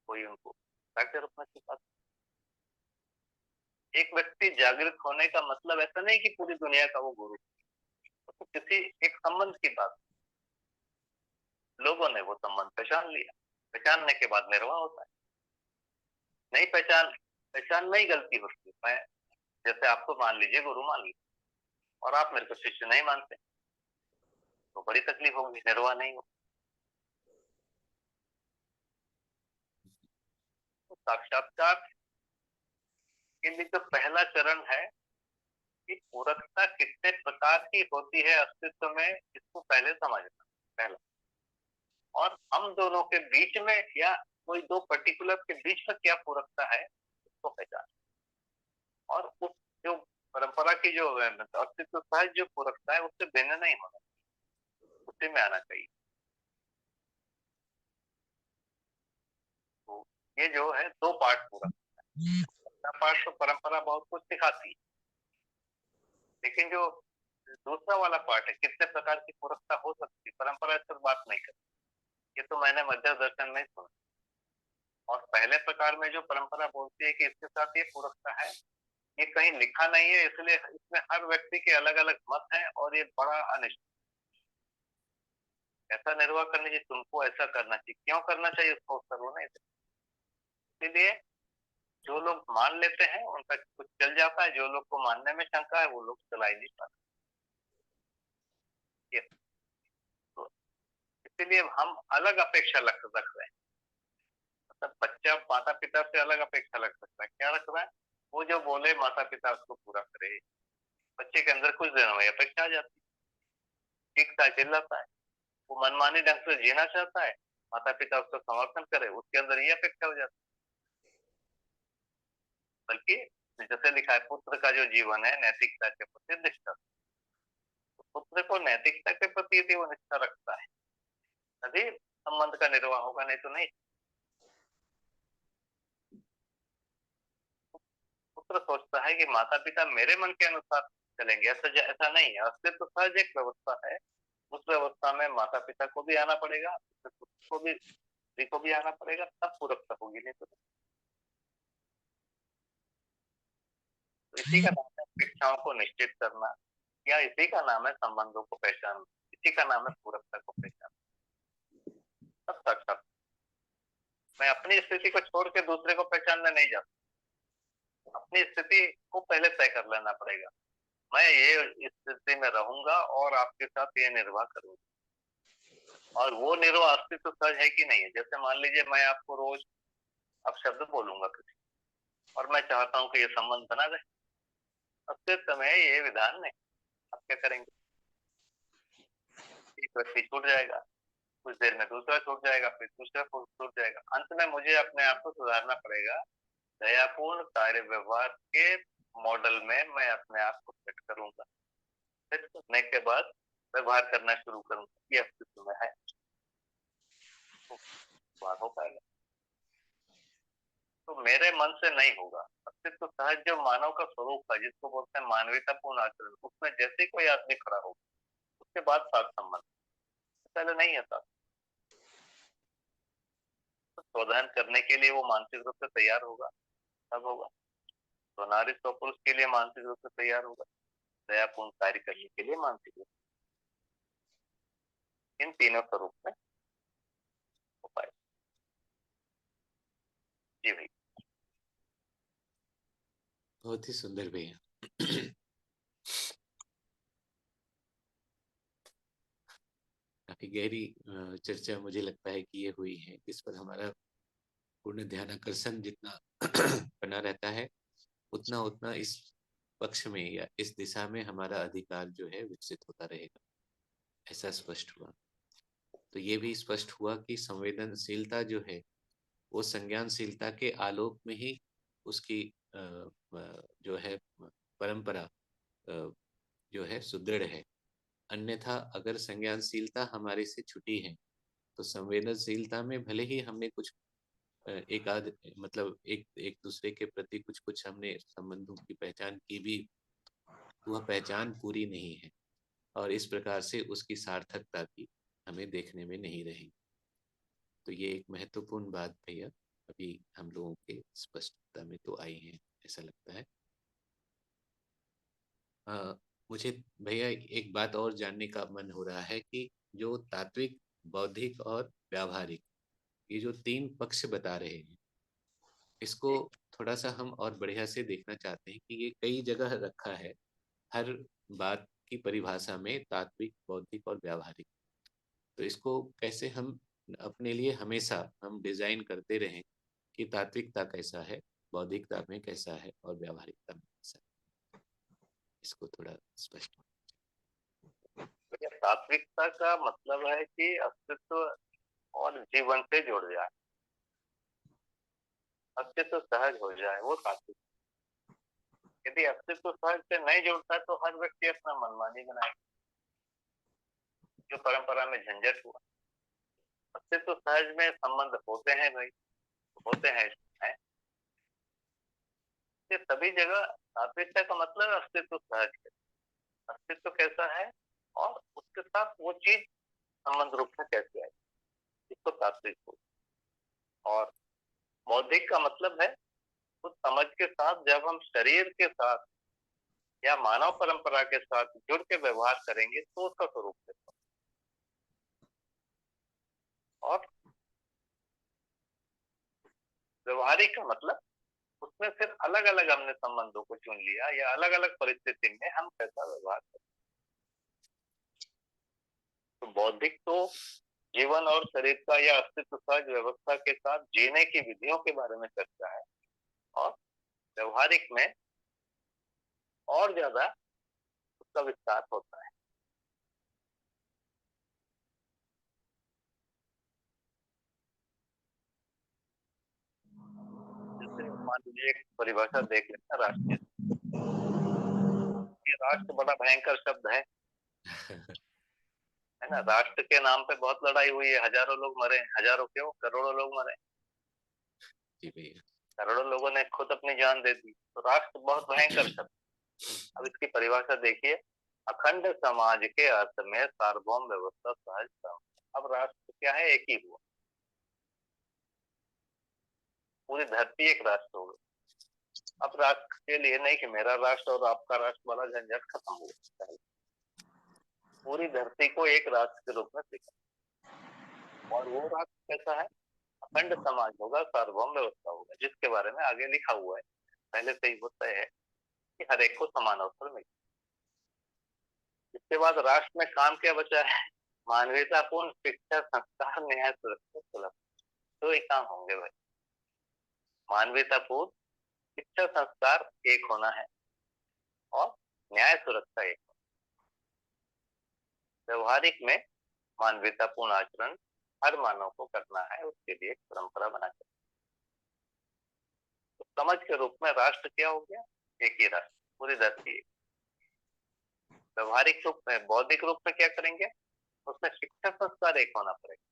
कोई उनको पिता के रूप में सिखा सकता। एक व्यक्ति जागृत होने का मतलब ऐसा नहीं कि पूरी दुनिया का वो गुरु, तो किसी एक संबंध की बात, लोगों ने वो संबंध पहचान लिया, पहचानने के बाद निर्वाह होता है। नहीं पहचान में ही गलती होती है। मैं जैसे आपको मान लीजिए गुरु मान लीजिए और आप मेरे को शिष्य नहीं मानते, तो बड़ी तकलीफ होगी, निर्वाह नहीं हो। तो साक्षात्कार के लिए जो पहला चरण है कि पूरकता कितने प्रकार की होती है अस्तित्व में, इसको पहले समझना पहला। और हम दोनों के बीच में या कोई दो पर्टिकुलर के बीच में क्या पूरकता है उसको पहचान, और उस जो परंपरा की जो अस्तित्व सहज जो पूरकता है उससे भिन्न नहीं होना, उसी में आना चाहिए। तो ये जो है दो पार्ट पूरक, पहला पार्ट तो परंपरा बहुत कुछ सिखाती है, लेकिन जो दूसरा वाला पार्ट है कितने प्रकार की पूरकता हो सकती है, परंपरा इस पर बात नहीं करती। ये तो मैंने मध्य दर्शन में सुना। और पहले प्रकार में जो परंपरा बोलती है कि इसके साथ ये पूरकता है, ये कहीं लिखा नहीं है, इसलिए इसमें हर व्यक्ति के अलग अलग मत हैं और ये बड़ा अनिश्चित। ऐसा निर्वाह करने चाहिए, तुमको ऐसा करना चाहिए, क्यों करना चाहिए उसको उत्तर वो नहीं देते। इसलिए जो लोग मान लेते हैं उनका कुछ चल जाता है, जो लोग को मानने में शंका है वो लोग चला ही नहीं पाते। तो इसीलिए हम अलग अपेक्षा रख रहे हैं। मतलब बच्चा माता पिता से अलग अपेक्षा रख सकता है। क्या रख रहा है? वो जो बोले माता पिता उसको पूरा करे। बच्चे के अंदर कुछ दिनों में अपेक्षा आ जाती है, ठीक ठाक चिल्लाता है, वो मनमानी ढंग से जीना चाहता है, माता पिता उसका समर्थन करे, उसके अंदर ये अपेक्षा हो जाती है। बल्कि जैसे लिखा है पुत्र का जो जीवन है नैतिकता के प्रति निष्ठा, तो पुत्र को नैतिकता के प्रति यदि वो निष्ठा रखता है तभी संबंध का निर्वाह होगा, नहीं तो नहीं। पुत्र सोचता है कि माता पिता मेरे मन के अनुसार चलेंगे, ऐसा नहीं है। अस्तित्व सहज एक व्यवस्था है, उस व्यवस्था में माता पिता को भी आना पड़ेगा, को भी स्त्री को भी आना पड़ेगा, तब पूरकता होगी, नहीं तो इसी का नाम है अपेक्षाओं को निश्चित करना, या इसी का नाम है संबंधों को पहचानना, इसी का नाम है पूरकता को पहचानना। तब तक मैं अपनी स्थिति को छोड़ के दूसरे को पहचानने नहीं जाता, अपनी स्थिति को पहले तय कर लेना पड़ेगा। मैं ये इस स्थिति में रहूंगा और आपके साथ ये निर्वाह करूंगा, और वो निर्वाह अस्तित्व सहज है कि नहीं है। जैसे मान लीजिए मैं आपको रोज अब शब्द बोलूंगा किसी, और मैं चाहता हूँ कि ये संबंध बना रहे, अस्तित्व में ये विधान नहीं। आप क्या करेंगे? एक व्यक्ति छूट जाएगा, कुछ देर में दूसरा छूट जाएगा, फिर दूसरा छूट जाएगा, अंत में मुझे अपने आप को सुधारना पड़ेगा। दयापूर्ण कार्य व्यवहार के मॉडल में मैं अपने आप को सेट करूंगा, सेट करने के बाद व्यवहार करना शुरू करूंगा, ये अस्तित्व में है तो हो पाएगा। तो मेरे मन से नहीं होगा। अस्तित्व सहज जो मानव का स्वरूप है, जिसको बोलते हैं मानवीयतापूर्ण आचरण, उसमें जैसे कोई आदमी खड़ा होगा उसके बाद साथ संबंध, पहले नहीं है साथ। तो शोधन करने के लिए वो मानसिक रूप से तैयार होगा, तब होगा। तो नारी स्वपुरुष के लिए मानसिक रूप से तैयार होगा, दयापूर्ण कार्य करने के लिए मानसिक रूप, इन तीनों स्वरूप में हो पाए। जी भाई, बहुत ही सुंदर भैया। काफी गहरी चर्चा मुझे लगता है कि ये हुई है, इस पर हमारा पूर्ण ध्यान आकर्षण जितना बना रहता है, उतना उतना इस पक्ष में या इस दिशा में हमारा अधिकार जो है विकसित होता रहेगा, ऐसा स्पष्ट हुआ। तो ये भी स्पष्ट हुआ कि संवेदनशीलता जो है वो संज्ञानशीलता के आलोक में ही उसकी जो है परंपरा जो है सुदृढ़ है। अन्यथा अगर संज्ञानशीलता हमारे से छुटी है तो संवेदनशीलता में भले ही हमने कुछ एक आध मतलब एक एक दूसरे के प्रति कुछ कुछ हमने संबंधों की पहचान की भी, वह पहचान पूरी नहीं है और इस प्रकार से उसकी सार्थकता भी हमें देखने में नहीं रहेगी। तो ये एक महत्वपूर्ण बात भैया अभी हम लोगों के स्पष्टता में तो आई है, ऐसा लगता है। मुझे भैया एक बात और जानने का मन हो रहा है कि जो तात्विक, बौद्धिक और व्यावहारिक, ये जो तीन पक्ष बता रहे हैं, इसको जी थोड़ा सा हम और बढ़िया से देखना चाहते हैं कि ये कई जगह रखा है हर बात की परिभाषा में, तात्विक, बौद्धिक और व्यावहारिक। तो इसको कैसे हम अपने लिए हमेशा हम डिजाइन करते रहें कि तात्विकता कैसा है, बौद्धिकता में कैसा है और व्यावहारिकता में कैसा है, इसको थोड़ा स्पष्ट। भैया, तात्विकता का मतलब है कि अस्तित्व और जीवन से जुड़ जाए, अस्तित्व सहज हो जाए, वो तात्विक। यदि अस्तित्व सहज से नहीं जुड़ता है तो हर व्यक्ति अपना मनमानी बनाए, जो परंपरा में झंझट हुआ। अस्तित्व सहज में संबंध होते हैं भाई, होते हैं, है? ये सभी जगह तात्विकता का मतलब अस्तित्व सहज है, अस्तित्व कैसा है और उसके साथ वो चीज संबंध रूप में कैसे आए, इसको तात्विक हो। और बौद्धिक का मतलब है उस समझ के साथ जब हम शरीर के साथ या मानव परंपरा के साथ जुड़ के व्यवहार करेंगे तो उसका स्वरूप है। और व्यवहारिक का मतलब उसमें फिर अलग अलग हमने संबंधों को चुन लिया या अलग अलग परिस्थिति में हम कैसा व्यवहार करते। तो बौद्धिक तो जीवन और शरीर का या अस्तित्व सहज व्यवस्था के साथ जीने की विधियों के बारे में चर्चा है, और व्यवहारिक में और ज्यादा उसका विस्तार होता है। जैसे मान लीजिए एक परिभाषा देख लेते हैं राष्ट्रीय। ये राष्ट्र बड़ा भयंकर शब्द है ना। राष्ट्र के नाम पे बहुत लड़ाई हुई है, हजारों लोग मरे, हजारों क्यों करोड़ों लोग मरे, जी भैया। करोड़ों लोगों ने खुद अपनी जान दे दी। तो राष्ट्र बहुत भयंकर शब्द। अब इसकी परिभाषा देखिए, अखंड समाज के अर्थ में सार्वभौम व्यवस्था सहज काम। अब राष्ट्र क्या है, एक ही हुआ, पूरी धरती एक राष्ट्र हो गई। अब राष्ट्र के लिए नहीं कि मेरा राष्ट्र और आपका राष्ट्र वाला झंझट खत्म हो गया, पूरी धरती को एक राष्ट्र के रूप में स्वीकार। और वो राष्ट्र कैसा है, अखंड समाज होगा, सार्वभौम व्यवस्था होगा, जिसके बारे में आगे लिखा हुआ है, पहले से ही होता है कि हर एक को समान अवसर मिले। इसके बाद राष्ट्र में काम क्या बचा है, मानवीयतापूर्ण शिक्षा, संस्कार, न्याय, सुरक्षा, सुलभ। दो ही काम होंगे भाई, मानवीयतापूर्ण शिक्षा संस्कार एक होना है और न्याय सुरक्षा एक। व्यवहारिक में मानवीयतापूर्ण आचरण हर मानव को करना है, उसके लिए एक परंपरा बना कर। तो समझ के रूप में राष्ट्र क्या हो गया, एक ही राष्ट्र, पूरी धरती। व्यवहारिक रूप में, बौद्धिक रूप में क्या करेंगे, उसमें शिक्षा संस्कार एक होना पड़ेगा।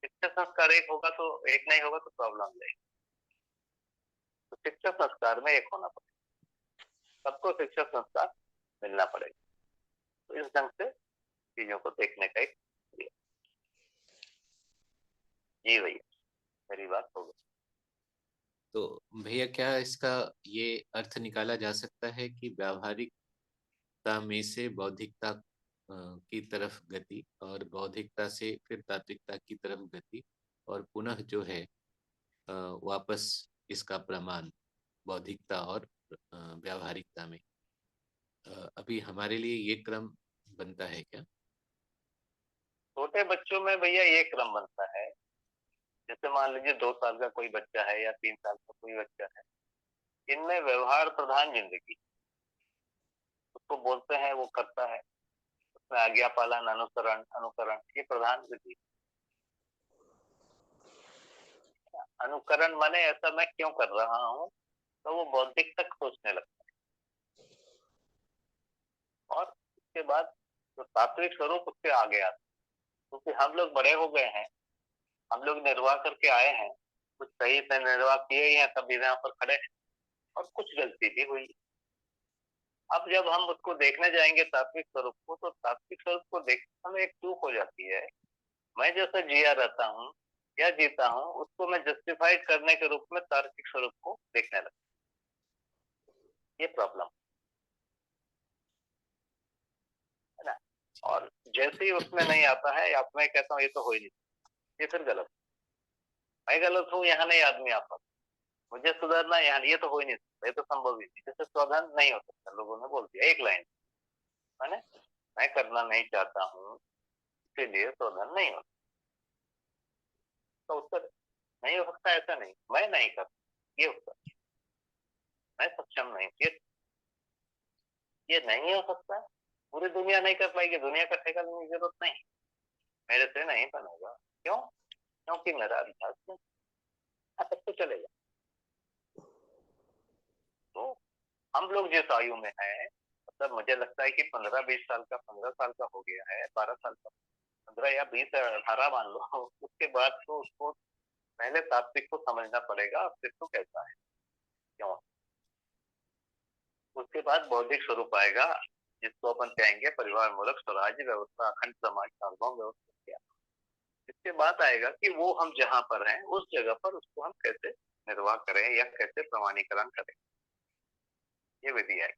शिक्षा संस्कार एक होगा तो, एक नहीं होगा तो प्रॉब्लम रहेगी। तो शिक्षा संस्कार में एक होना पड़ेगा, सबको शिक्षा संस्कार मिलना पड़ेगा। तो इस ढंग से चीजों को देखने का एक। जी भैया, मेरी बात हो गई। तो भैया क्या इसका ये अर्थ निकाला जा सकता है कि व्यावहारिकता में से बौद्धिकता की तरफ गति, और बौद्धिकता से फिर तात्विकता की तरफ गति, और पुनः जो है वापस इसका प्रमाण बौद्धिकता और व्यावहारिकता में, अभी हमारे लिए ये क्रम बनता है क्या? छोटे बच्चों में भैया ये क्रम बनता है। जैसे मान लीजिए 2 साल का कोई बच्चा है या 3 साल का कोई बच्चा है, इनमें व्यवहार प्रधान जिंदगी, उसको बोलते हैं वो करता है, उसमें आज्ञा पालन, अनुसरण, अनुकरण, ये प्रधान विधि। अनुकरण माने ऐसा मैं क्यों कर रहा हूँ, तो वो बौद्धिक तक सोचने लगता है। और उसके बाद जो तात्विक स्वरूप उसके आगे आता है, क्योंकि हम लोग बड़े हो गए हैं, हम लोग निर्वाह करके आए हैं, कुछ सही से निर्वाह किए ही हैं, तभी यहाँ पर खड़े हैं, और कुछ गलती भी हुई। अब जब हम उसको देखने जाएंगे तात्विक स्वरूप को, तो तात्विक स्वरूप को देखने में एक चूक हो जाती है। मैं जैसा जिया रहता हूँ या जीता हूँ, उसको मैं जस्टिफाइड करने के रूप में तार्किक स्वरूप को देखने लगता हूँ। ये प्रॉब्लम। और जैसे ही उसमें नहीं आता है या मैं कहता हूँ ये तो हो ही नहीं, ये फिर गलत, मैं गलत हूँ, यहाँ नहीं आदमी आ पाता, मुझे सुधरना यहाँ, ये तो हो ही नहीं सकता, ये तो संभव ही नहीं, जैसे समाधान नहीं हो सकता, लोगों ने बोल दिया एक लाइन, मैंने मैं करना नहीं चाहता हूँ इसीलिए समाधान नहीं हो, तो उत्तर नहीं हो सकता ऐसा नहीं, मैं नहीं कर, ये उत्तर, मैं सक्षम नहीं, ये नहीं हो सकता, पूरी दुनिया नहीं कर पाएगी, दुनिया का ठेका लेने की जरूरत नहीं, मेरे से नहीं बनेगा, क्यों? क्योंकि मेरा अभ्यास नहीं, तब तो चलेगा। तो हम लोग जिस आयु में हैं, मतलब मुझे लगता है कि 15-20 साल का, 15 साल का हो गया है, 12 साल का, 15 या 20 18 मान लो, उसके बाद तो उसको पहले तात्विक को समझना पड़ेगा अस्तित्व कैसा है, क्यों? उसके बाद बौद्धिक स्वरूप आएगा, जिसको अपन कहेंगे परिवार मूलक स्वराज्य व्यवस्था, अखंड समाज, सार्वभौम व्यवस्था क्या। इसके बाद आएगा कि वो हम जहां पर हैं उस जगह पर उसको हम कैसे निर्वाह करें या कैसे प्रमाणीकरण करें, ये विधि है।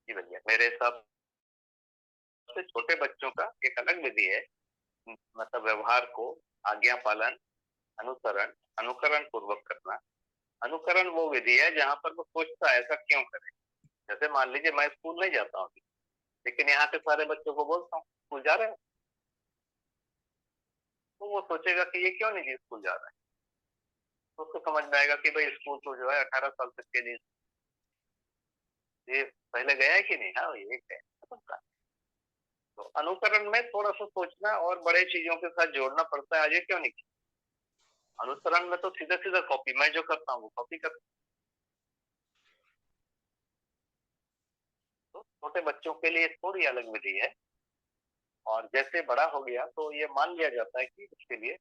ये विधि है मेरे हिसाब से, छोटे बच्चों का एक अलग विधि है, मतलब व्यवहार को आज्ञा पालन, अनुसरण, अनुकरण पूर्वक करना। अनुकरण वो विधि है जहां पर वो सोचता है ऐसा क्यों करें, जैसे मान लीजिए मैं स्कूल नहीं जाता हूँ, लेकिन यहाँ के सारे बच्चों को बोलता हूँ स्कूल जा रहे हो, तो वो सोचेगा कि ये क्यों नहीं स्कूल जा रहा है, तो उसको समझ में आएगा कि भाई स्कूल तो जो है 18 साल तक के लिए, ये पहले गया है कि नहीं, हाँ ये है। तो अनुकरण में थोड़ा सा सोचना और बड़े चीजों के साथ जोड़ना पड़ता है, आज ये क्यों नहीं किया। अनुसरण में तो सीधा सीधा कॉपी, मैं जो करता हूँ वो कॉपी करता हूँ। तो छोटे बच्चों के लिए थोड़ी अलग विधि है, और जैसे बड़ा हो गया तो ये मान लिया जाता है कि उसके लिए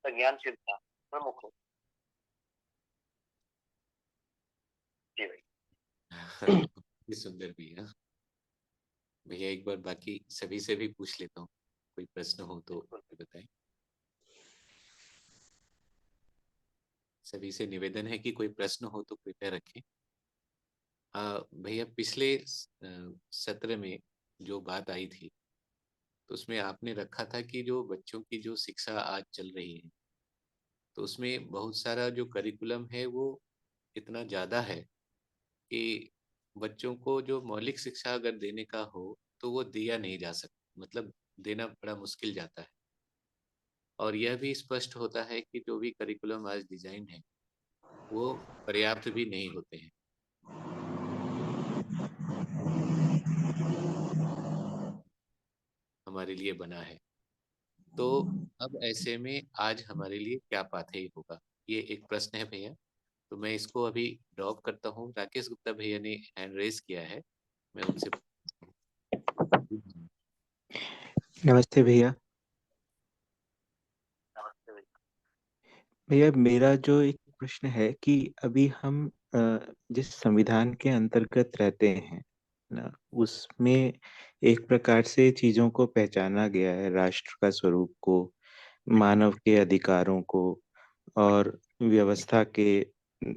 संज्ञानशीलता प्रमुख हो। जी भाई। ये सुंदर भी है भैया। एक बार बाकी सभी से भी पूछ लेता हूँ, कोई प्रश्न हो तो बताएं। सभी से निवेदन है कि कोई प्रश्न हो तो कृपया रखें। भैया पिछले सत्र में जो बात आई थी, तो उसमें आपने रखा था कि जो बच्चों की जो शिक्षा आज चल रही है, तो उसमें बहुत सारा जो करिकुलम है वो इतना ज़्यादा है कि बच्चों को जो मौलिक शिक्षा अगर देने का हो तो वो दिया नहीं जा सकता, मतलब देना बड़ा मुश्किल जाता है। और यह भी स्पष्ट होता है कि जो भी करिकुलम आज डिजाइन है वो पर्याप्त भी नहीं होते हैं हमारे लिए बना है। तो अब ऐसे में आज हमारे लिए क्या पाथेय होगा, ये एक प्रश्न है भैया। तो मैं इसको अभी ड्रॉप करता हूँ। राकेश गुप्ता भैया ने हैंड रेस किया है, मैं उनसे नमस्ते भैया। नमस्ते भैया। भैया मेरा जो एक प्रश्न है कि अभी हम जिस संविधान के अंतर्गत रहते हैं ना, उसमें एक प्रकार से चीजों को पहचाना गया है, राष्ट्र का स्वरूप को, मानव के अधिकारों को और व्यवस्था के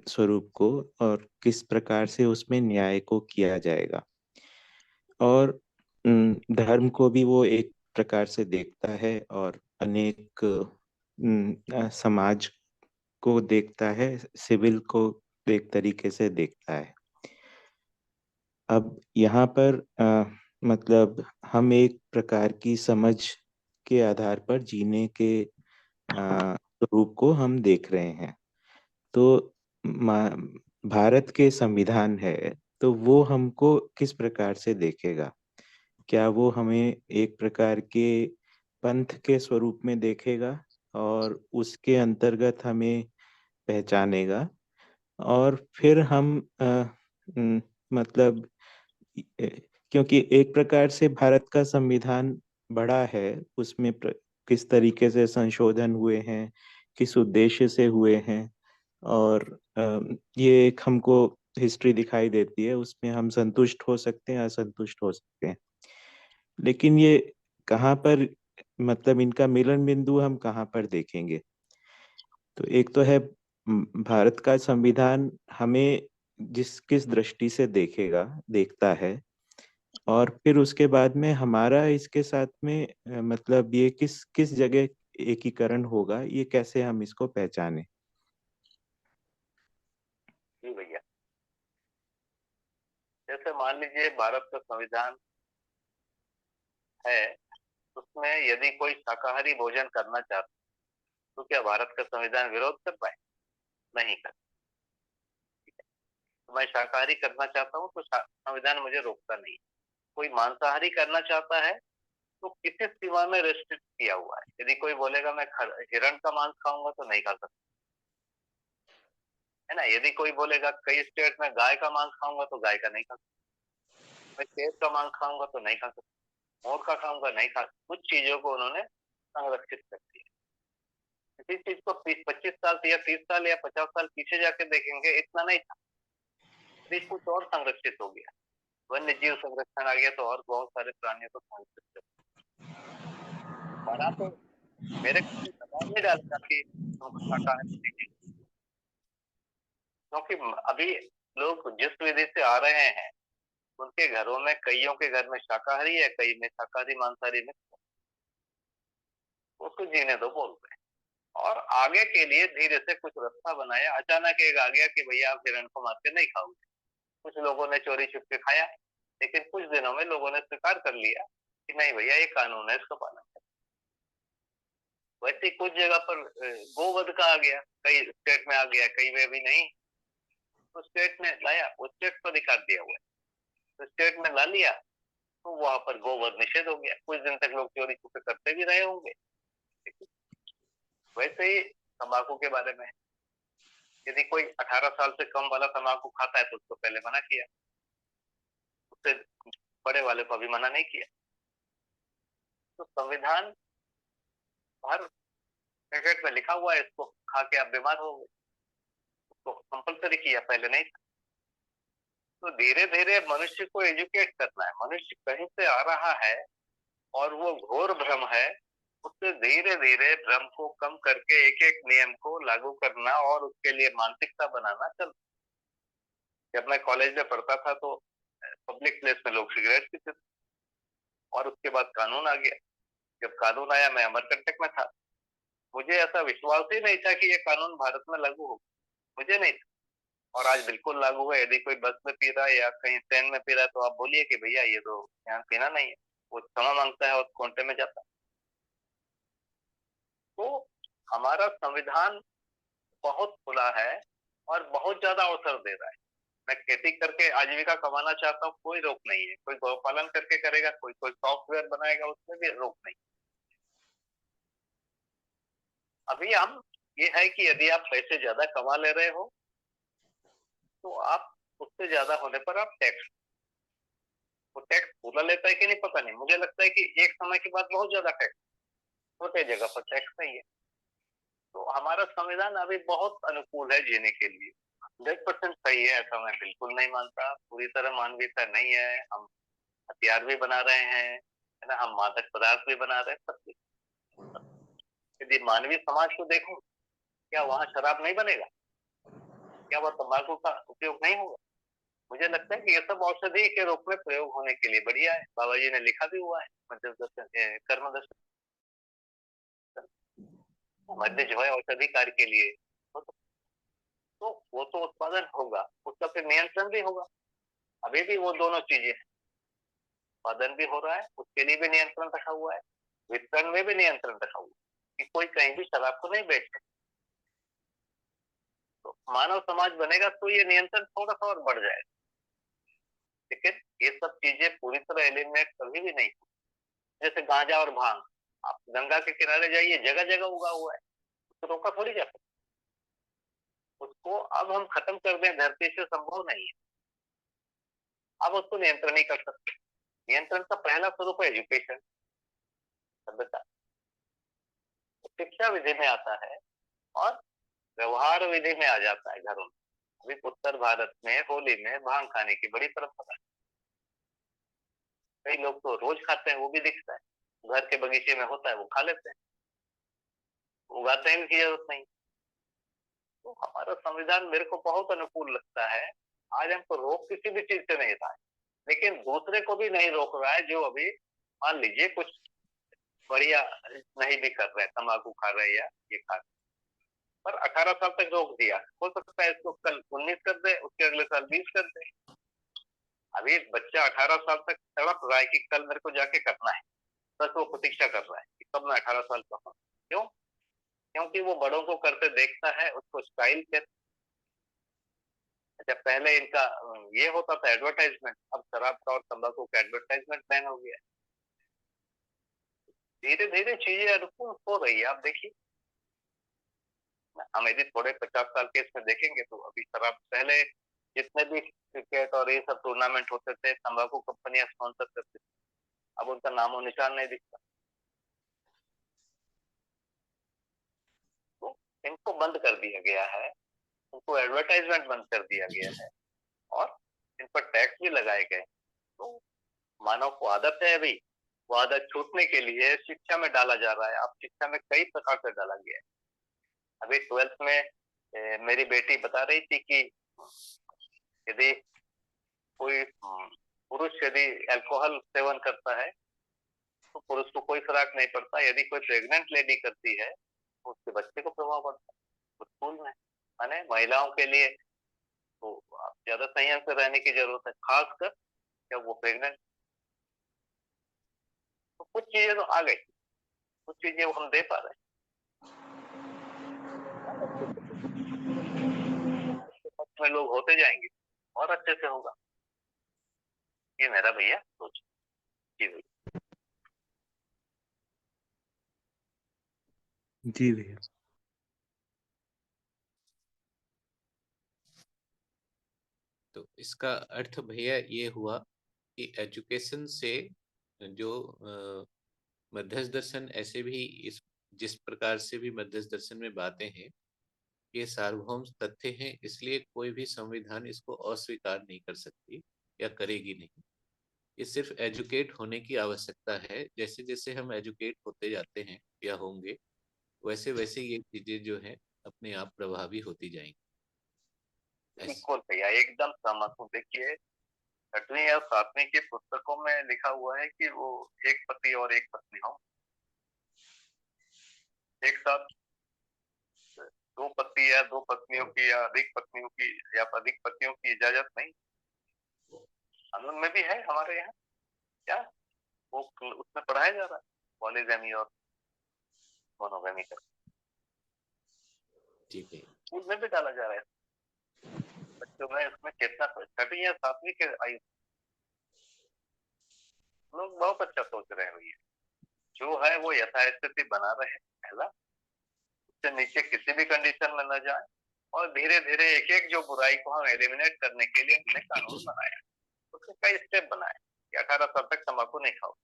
स्वरूप को, और किस प्रकार से उसमें न्याय को किया जाएगा। और धर्म को भी वो एक प्रकार से देखता है और अनेक समाज को देखता है, सिविल को एक तरीके से देखता है। अब यहाँ पर मतलब हम एक प्रकार की समझ के आधार पर जीने के स्वरूप को हम देख रहे हैं। तो भारत के संविधान है, तो वो हमको किस प्रकार से देखेगा? क्या वो हमें एक प्रकार के पंथ के स्वरूप में देखेगा और उसके अंतर्गत हमें पहचानेगा, और फिर हम मतलब क्योंकि एक प्रकार से भारत का संविधान बड़ा है, उसमें किस तरीके से संशोधन हुए हैं, किस उद्देश्य से हुए हैं, और ये एक हमको हिस्ट्री दिखाई देती है, उसमें हम संतुष्ट हो सकते हैं, असंतुष्ट हो सकते हैं। लेकिन ये कहाँ पर, मतलब इनका मिलन बिंदु हम कहाँ पर देखेंगे? तो एक तो है भारत का संविधान हमें किस दृष्टि से देखता है, और फिर उसके बाद में हमारा इसके साथ में मतलब ये किस किस जगह एकीकरण होगा, ये कैसे हम इसको पहचाने? जी भैया, जैसे मान लीजिए भारत का संविधान है, उसमें यदि कोई शाकाहारी भोजन करना चाहता तो क्या भारत का संविधान विरोध कर पाए? नहीं कर। तो मैं शाकाहारी करना चाहता हूँ तो संविधान मुझे रोकता नहीं। कोई मांसाहारी करना चाहता है तो किसी सीमा में रेस्ट्रिक्ट किया हुआ है। यदि कोई बोलेगा मैं हिरण का मांस खाऊंगा तो नहीं खा सकता, है ना। यदि कोई बोलेगा कई स्टेट में गाय का मांस खाऊंगा तो गाय का नहीं खा सकता, मैं शेर का मांस खाऊंगा तो नहीं खा सकता, मोर का खाऊंगा नहीं खा सकता। कुछ चीजों को उन्होंने संरक्षित कर दिया। किसी चीज को 25 साल या 30 साल या 50 साल पीछे जाके देखेंगे, इतना नहीं था, अभी कुछ और संरक्षित हो गया। वन्य जीव संरक्षण आ गया तो और बहुत सारे प्राणियों को संरक्षित कर बना। तो मेरे को दबाव नहीं डालता कि हमको शाकाहारी चाहिए, क्योंकि अभी लोग जिस विधि से आ रहे हैं उनके घरों में कईयों के घर में शाकाहारी है, कई में शाकाहारी मांसाहारी में, उसको जीने दो बोल रहे हैं। और आगे के लिए धीरे से कुछ रास्ता बनाया। अचानक एक आ गया कि भैया आप हिरण को मार के नहीं खाओगे। कुछ लोगों ने चोरी छुप के खाया, लेकिन कुछ दिनों में लोगों ने स्वीकार कर लिया कि नहीं भैया ये कानून है, इसको पालन करें। वैसे कुछ जगह पर गोवध का आ गया, कई स्टेट में आ गया, कई में भी नहीं। तो स्टेट ने लाया, वो स्टेट पर अधिकार दिया हुआ है, तो स्टेट में ला लिया, तो वहां पर गोवध निषेध हो गया। कुछ दिन तक लोग चोरी छुपे करते भी रहे होंगे। वैसे ही तंबाकू के बारे में, यदि कोई 18 साल से कम वाला तंबाकू खाता है तो उसको पहले मना किया, उससे बड़े वाले को अभी मना नहीं किया। तो संविधान हर पैकेट में लिखा हुआ है, इसको खा के आप बीमार हो गए, उसको कंपलसरी किया, पहले नहीं था। तो धीरे धीरे मनुष्य को एजुकेट करना है। मनुष्य कहीं से आ रहा है और वो घोर भ्रम है, उससे धीरे धीरे भ्रम को कम करके एक एक नियम को लागू करना और उसके लिए मानसिकता बनाना चल। जब मैं कॉलेज में पढ़ता था तो पब्लिक प्लेस में लोग सिगरेट पीते थे, और उसके बाद कानून आ गया। जब कानून आया मैं अमरकंटक में था, मुझे ऐसा विश्वास ही नहीं था कि ये कानून भारत में लागू होगा, मुझे नहीं था। और आज बिल्कुल लागू है। यदि कोई बस में पी रहा है या कहीं ट्रेन में पी रहा है तो आप बोलिए कि भैया ये तो यहाँ पीना नहीं है, वो क्षमा मांगता है और कोंटे में जाता है। तो हमारा संविधान बहुत खुला है और बहुत ज्यादा अवसर दे रहा है। मैं खेती करके आजीविका कमाना चाहता हूँ, कोई रोक नहीं है। कोई गौपालन करके करेगा, कोई कोई सॉफ्टवेयर बनाएगा, उसमें भी रोक नहीं। अभी हम ये है कि यदि आप पैसे ज्यादा कमा ले रहे हो तो आप उससे ज्यादा होने पर आप टैक्स, वो टैक्स पूरा लेता है कि नहीं पता नहीं, मुझे लगता है कि एक समय के बाद बहुत ज्यादा टैक्स, छोटे जगह पर टैक्स नहीं है। तो हमारा संविधान अभी बहुत अनुकूल है जीने के लिए। 100% सही है ऐसा मैं बिल्कुल नहीं मानता। पूरी तरह मानवीयता नहीं है। हम हथियार भी बना रहे हैं, है ना, हम मादक पदार्थ भी बना रहे हैं, सब कुछ। यदि मानवीय समाज को देखो, क्या वहाँ शराब नहीं बनेगा? क्या वह तंबाकू का उपयोग नहीं होगा? मुझे लगता है कि ये सब औषधि के रूप में प्रयोग होने के लिए बढ़िया है। बाबा जी ने लिखा भी हुआ है मध्य दर्शन, कर्म दर्शन, मध्य जो है औषधि कार्य के लिए। तो वो तो उत्पादन होगा, उसका फिर नियंत्रण भी होगा। अभी भी वो दोनों चीजें हैं, उत्पादन भी हो रहा है, उसके लिए भी नियंत्रण रखा हुआ है, वितरण में भी नियंत्रण रखा हुआ है कि कोई कहीं भी शराब को नहीं बेच सकता। तो मानव समाज बनेगा तो ये नियंत्रण थोड़ा सा और बढ़ जाएगा, लेकिन ये सब चीजें पूरी तरह एलिमिनेट कभी भी नहीं। जैसे गांजा और भांग, आप गंगा के किनारे जाइए, जगह जगह उगा हुआ है, उसको रोका थोड़ी जा सकता। उसको अब हम खत्म कर दें धरती से संभव नहीं है। अब उसको नियंत्रण नहीं कर सकते। नियंत्रण का पहला स्वरूप है एजुकेशन, सभ्यता। शिक्षा विधि में आता है और व्यवहार विधि में आ जाता है घरों में। अभी उत्तर भारत में होली में भांग खाने की बड़ी परंपरा है। कई लोग तो रोज खाते हैं, वो भी दिखता है, घर के बगीचे में होता है, वो खा लेते हैं, उगाते हैं की जरूरत नहीं। तो हमारा संविधान मेरे को बहुत अनुकूल लगता है। आज हमको रोक किसी भी चीज से नहीं रहा है। लेकिन दूसरे को भी नहीं रोक रहा है जो अभी मान लीजिए कुछ बढ़िया नहीं भी कर रहे, तंबाकू खा रहे या ये खा रहे, पर 18 साल तक रोक दिया। हो सकता है इसको कल 19 कर दे, उसके अगले साल 20 कर दे। अभी बच्चा 18 साल तक तड़प रहा है कि कल मेरे को जाके करना है, बस वो प्रतीक्षा कर रहा है कि कब मैं 18 साल का हूँ। क्यों? क्योंकि वो बड़ों को करते देखता है, उसको स्टाइल कहते। अच्छा, पहले इनका ये होता था एडवर्टाइजमेंट, अब शराब का और तंबाकू का एडवर्टाइजमेंट बैन हो गया। धीरे धीरे चीजें अनुकूल हो रही है। आप देखिए, हम यदि थोड़े 50 साल के इसमें देखेंगे तो अभी शराब, पहले जितने भी क्रिकेट और ये सब टूर्नामेंट होते थे तंबाकू कंपनियां स्पॉन्सर करती थी, अब उनका नामो निशान नहीं दिखता। तो इनको बंद कर दिया गया है, उनको एडवर्टाइजमेंट बंद कर दिया गया है और इन पर टैक्स भी लगाए गए। तो मानव को आदत है अभी, वो आदत छूटने के लिए शिक्षा में डाला जा रहा है। अब शिक्षा में कई प्रकार से डाला गया है। अभी 12th में मेरी बेटी बता रही थी कि यदि कोई पुरुष यदि अल्कोहल सेवन करता है तो पुरुष को कोई फर्क नहीं पड़ता, यदि कोई प्रेग्नेंट लेडी करती है तो उसके बच्चे को प्रभाव पड़ता है। तो स्कूल में माने महिलाओं के लिए तो ज्यादा संयम से रहने की जरूरत है, खासकर जब वो प्रेग्नेंट। तो कुछ चीजें तो आ गई, कुछ चीजें वो हम दे पा रहे हैं। में लोग होते जाएंगे और अच्छे से होगा। ये मेरा भैया सोच। जी भैया। जी भैया। तो इसका अर्थ भैया ये हुआ कि एजुकेशन से जो मध्यस्थ दर्शन ऐसे भी इस जिस प्रकार से भी मध्यस्थ दर्शन में बातें हैं, ये सार्वभौम तथ्य हैं, इसलिए कोई भी संविधान इसको अस्वीकार नहीं कर सकती या करेगी नहीं। ये सिर्फ एजुकेट होने की आवश्यकता है। जैसे जैसे हम एजुकेट होते जाते हैं या होंगे, वैसे वैसे ये चीजें जो है अपने आप प्रभावी होती जाएंगी। बिल्कुल भैया, एकदम सहमत हूँ। देखिए, 6वीं या 7वीं की पुस्तकों में लिखा हुआ है कि वो एक पति और एक पत्नी हो, एक साथ दो पति या दो पत्नियों की या अधिक पत्नियों की या अधिक पतियों की इजाजत नहीं। कानून में भी है हमारे यहाँ, क्या वो उसमें पढ़ाया जा रहा है पॉलीगैमी और मोनोगैमी का। ठीक है, स्कूल में भी डाला जा रहा है बच्चों में। इसमें कितना 6वीं या 7वीं के आयु लोग बहुत अच्छा सोच रहे हैं भैया। जो है वो यथास्थिति बना रहे, पहला। उससे नीचे किसी भी कंडीशन में न जाए और धीरे धीरे एक एक जो बुराई को हम एलिमिनेट करने के लिए हमने कानून बनाया, उसके कई स्टेप बनाए कि 18 साल तक तंबाकू नहीं खाओ।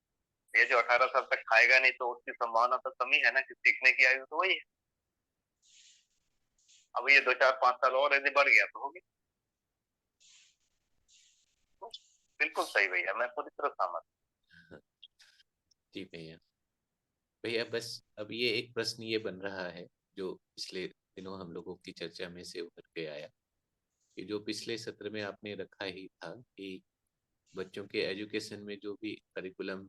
ये जो 18 साल तक खाएगा नहीं तो उसकी संभावना तो कमी है ना, कि सीखने की आयु तो वही है। अब ये 2 4 5 साल और यदि बढ़ गया तो होगी। तो बिल्कुल सही भैया, मैं पूरी तरह सहमत। जी भैया। भैया बस अब ये एक प्रश्न ये बन रहा है जो पिछले दिनों हम लोगों की चर्चा में से उभर के आया, कि जो पिछले सत्र में आपने रखा ही था कि बच्चों के एजुकेशन में जो भी करिकुलम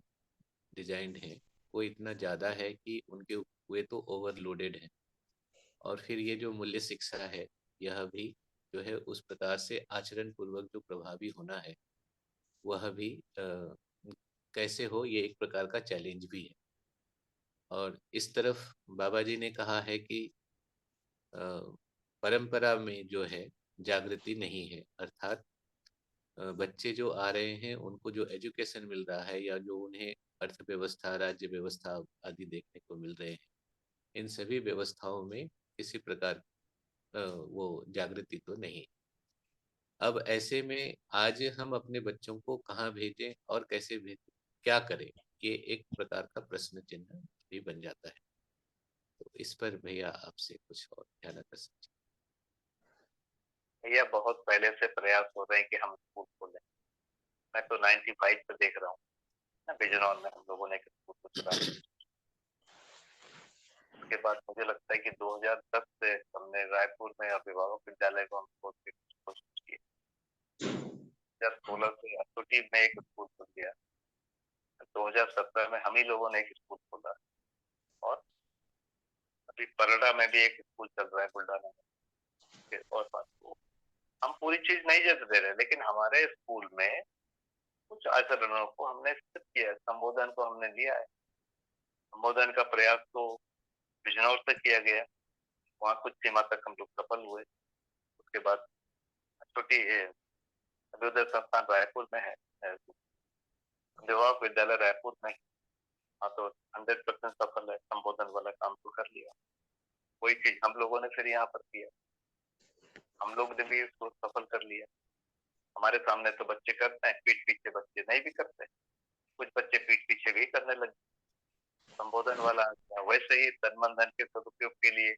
डिजाइन है वो इतना ज़्यादा है कि उनके वे तो ओवरलोडेड है। और फिर ये जो मूल्य शिक्षा है, यह भी जो है उस प्रकार से आचरण पूर्वक जो प्रभावी होना है, वह भी कैसे हो, ये एक प्रकार का चैलेंज भी है। और इस तरफ बाबा जी ने कहा है कि परंपरा में जो है जागृति नहीं है, अर्थात बच्चे जो आ रहे हैं उनको जो एजुकेशन मिल रहा है या जो उन्हें अर्थव्यवस्था, राज्य व्यवस्था आदि देखने को मिल रहे हैं, इन सभी व्यवस्थाओं में किसी प्रकार वो जागृति तो नहीं। अब ऐसे में आज हम अपने बच्चों को कहाँ भेजें और कैसे भेजें, क्या करें, ये एक प्रकार का प्रश्न चिन्ह भी बन जाता है। तो इस पर भैया आपसे कुछ और ध्यान आकर्षित। भैया बहुत पहले से प्रयास हो रहे हैं कि हम स्कूल खोलें। मैं तो 95 से देख रहा हूँ ना, बिजनौर में हम लोगों ने स्कूल को चुरा। उसके बाद मुझे लगता है कि 2010 से हमने रायपुर में अभिभावक विद्यालय को हम खोल के कोशिश की। 2016 से अशोटी में एक स्कूल खुल गया, 2017 में हम ही लोगों ने एक स्कूल खोला, और अभी परड़ा में भी एक स्कूल चल रहा है, बुल्ढाना में। और बात को हम पूरी चीज नहीं दे रहे, लेकिन हमारे स्कूल में कुछ आचरणों को हमने स्थित किया है, संबोधन को हमने दिया है। संबोधन का प्रयास तो बिजनौर से किया गया, वहाँ कुछ सीमा तक हम लोग सफल हुए। उसके बाद छोटी अभ्युदय संस्थान रायपुर में है, विद्यालय रायपुर में, हाँ तो 100% सफल है, संबोधन वाला काम तो कर लिया। वही चीज हम लोगों ने फिर यहाँ पर किया, हम लोग ने भी उसको सफल कर लिया। हमारे सामने तो बच्चे करते हैं, पीठ पीछे बच्चे नहीं भी करते, कुछ बच्चे पीठ पीछे भी करने लगे। संबोधन वाला वैसे ही तन मन धन के सदुपयोग के लिए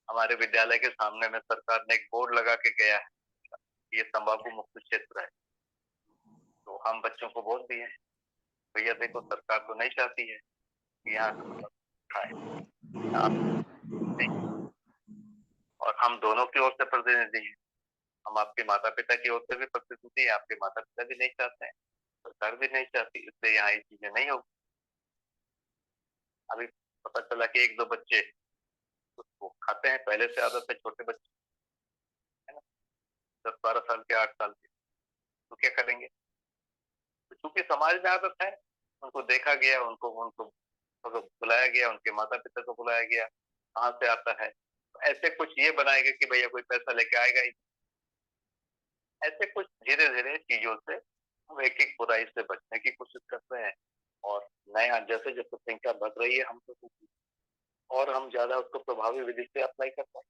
हमारे विद्यालय के सामने में सरकार ने एक बोर्ड लगा के गया है, ये तंबाकू मुक्त क्षेत्र है। तो हम बच्चों को बोल दिए, भैया देखो सरकार तो नहीं चाहती है कि यहाँ खाए, और हम दोनों की ओर से प्रतिनिधि हैं, हम आपके माता पिता की ओर से भी प्रतिनिधि हैं, आपके माता पिता भी नहीं चाहते हैं, सरकार भी नहीं चाहती, इसलिए यहाँ ये चीजें नहीं होगी। अभी पता चला कि एक दो बच्चे उसको खाते हैं, पहले से आदत है, छोटे बच्चे है ना, 10-12 साल के, 8 साल के, तो क्या करेंगे? तो चूंकि समाज में आदत है, उनको देखा गया, उनको उनको बुलाया गया, उनके माता पिता को बुलाया गया, कहाँ से आता है, तो ऐसे कुछ ये बनाएगा कि भैया कोई पैसा लेके आएगा ही। ऐसे कुछ धीरे धीरे चीजों से हम एक एक बुराई से बचने की कोशिश कर रहे हैं, और नया जैसे जैसे संख्या बढ़ रही है, हम तो और हम ज्यादा उसको प्रभावी विधि से अप्लाई कर पाए,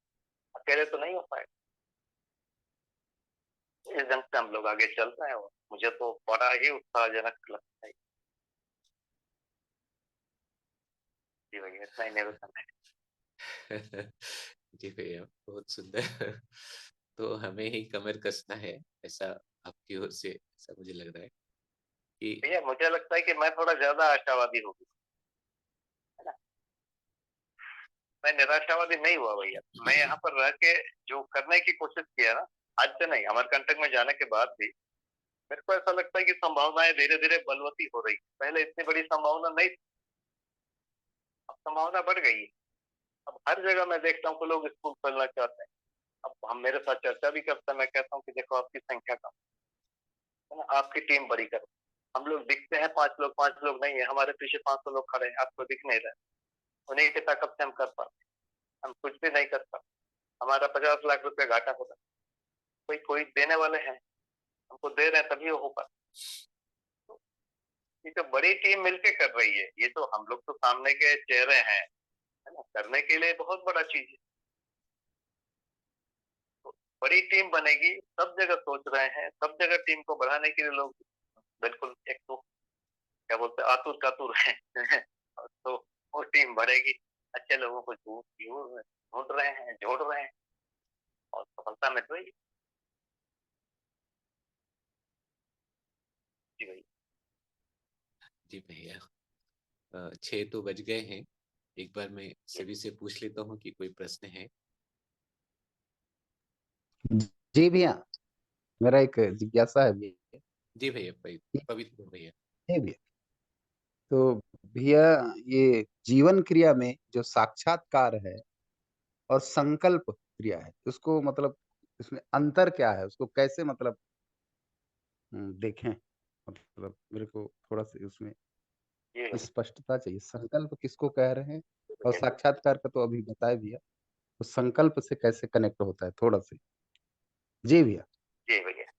अकेले तो नहीं हो पाए। इस ढंग से हम लोग आगे चल रहे हैं, और मुझे तो बड़ा ही उत्साहजनक लगता है। जी भैया, इतना ही निवेदन है। जी भैया, बहुत सुंदर। तो हमें ही कमर कसना है, ऐसा आपकी ओर से ऐसा मुझे लग रहा है कि भैया मुझे लगता है कि मैं थोड़ा ज्यादा आशावादी हो गया, है ना। मैं निराशावादी नहीं हुआ भैया, मैं यहाँ पर रह के जो करने की कोशिश किया ना, आज से नहीं, अमरकंटक में जाने के बाद भी मेरे को ऐसा लगता है कि संभावनाएं धीरे धीरे बलवती हो रही। पहले इतनी बड़ी संभावना नहीं, अब संभावना बढ़ गई है। अब हर जगह मैं देखता हूँ कि लोग स्कूल खोलना चाहते हैं। अब हम मेरे साथ चर्चा भी करते हैं, मैं कहता हूँ कि देखो आपकी संख्या कम है ना, आपकी टीम बड़ी करो। हम लोग दिखते हैं 5 लोग नहीं है, हमारे पीछे 500 लोग खड़े हैं, आपको दिख नहीं रहे, उन्हीं की ताकत से हम कर पाते, हम कुछ भी नहीं कर पाते। हमारा 50 लाख रुपया घाटा होता, कोई देने वाले हैं, हमको दे रहे हैं तभी हो पाता। तो ये तो बड़ी टीम मिलके कर रही है, ये तो हम लोग तो सामने के चेहरे हैं, है ना, करने के लिए बहुत बड़ा चीज है। तो बड़ी टीम बनेगी, सब जगह सोच रहे हैं, सब जगह टीम को बढ़ाने के लिए लोग बिल्कुल एक तो क्या बोलते हैं, आतुर कातुर है। तो वो टीम बढ़ेगी, अच्छे लोगों को ढूंढ रहे हैं, जोड़ रहे हैं, और सफलता मिल रही है। जी भाई। जी भैया, 6 तो बज गए हैं। एक बार मैं सभी से पूछ लेता हूँ कि कोई प्रश्न है। जी भैया, मेरा एक जिज्ञासा है भैया। जी भैया, पवित्र भैया। जी भैया, तो भैया ये जीवन क्रिया में जो साक्षात्कार है और संकल्प क्रिया है, उसको मतलब इसमें अंतर क्या है, उसको कैसे मतलब देखें, मतलब मेरे को थोड़ा सा उसमें जी भाई। स्पष्टता चाहिए। संकल्प किसको कह रहे हैं और जी साक्षात्कार का तो अभी बताए भैया, तो संकल्प से कैसे कनेक्ट होता है थोड़ा सा। जी भैया। भैया,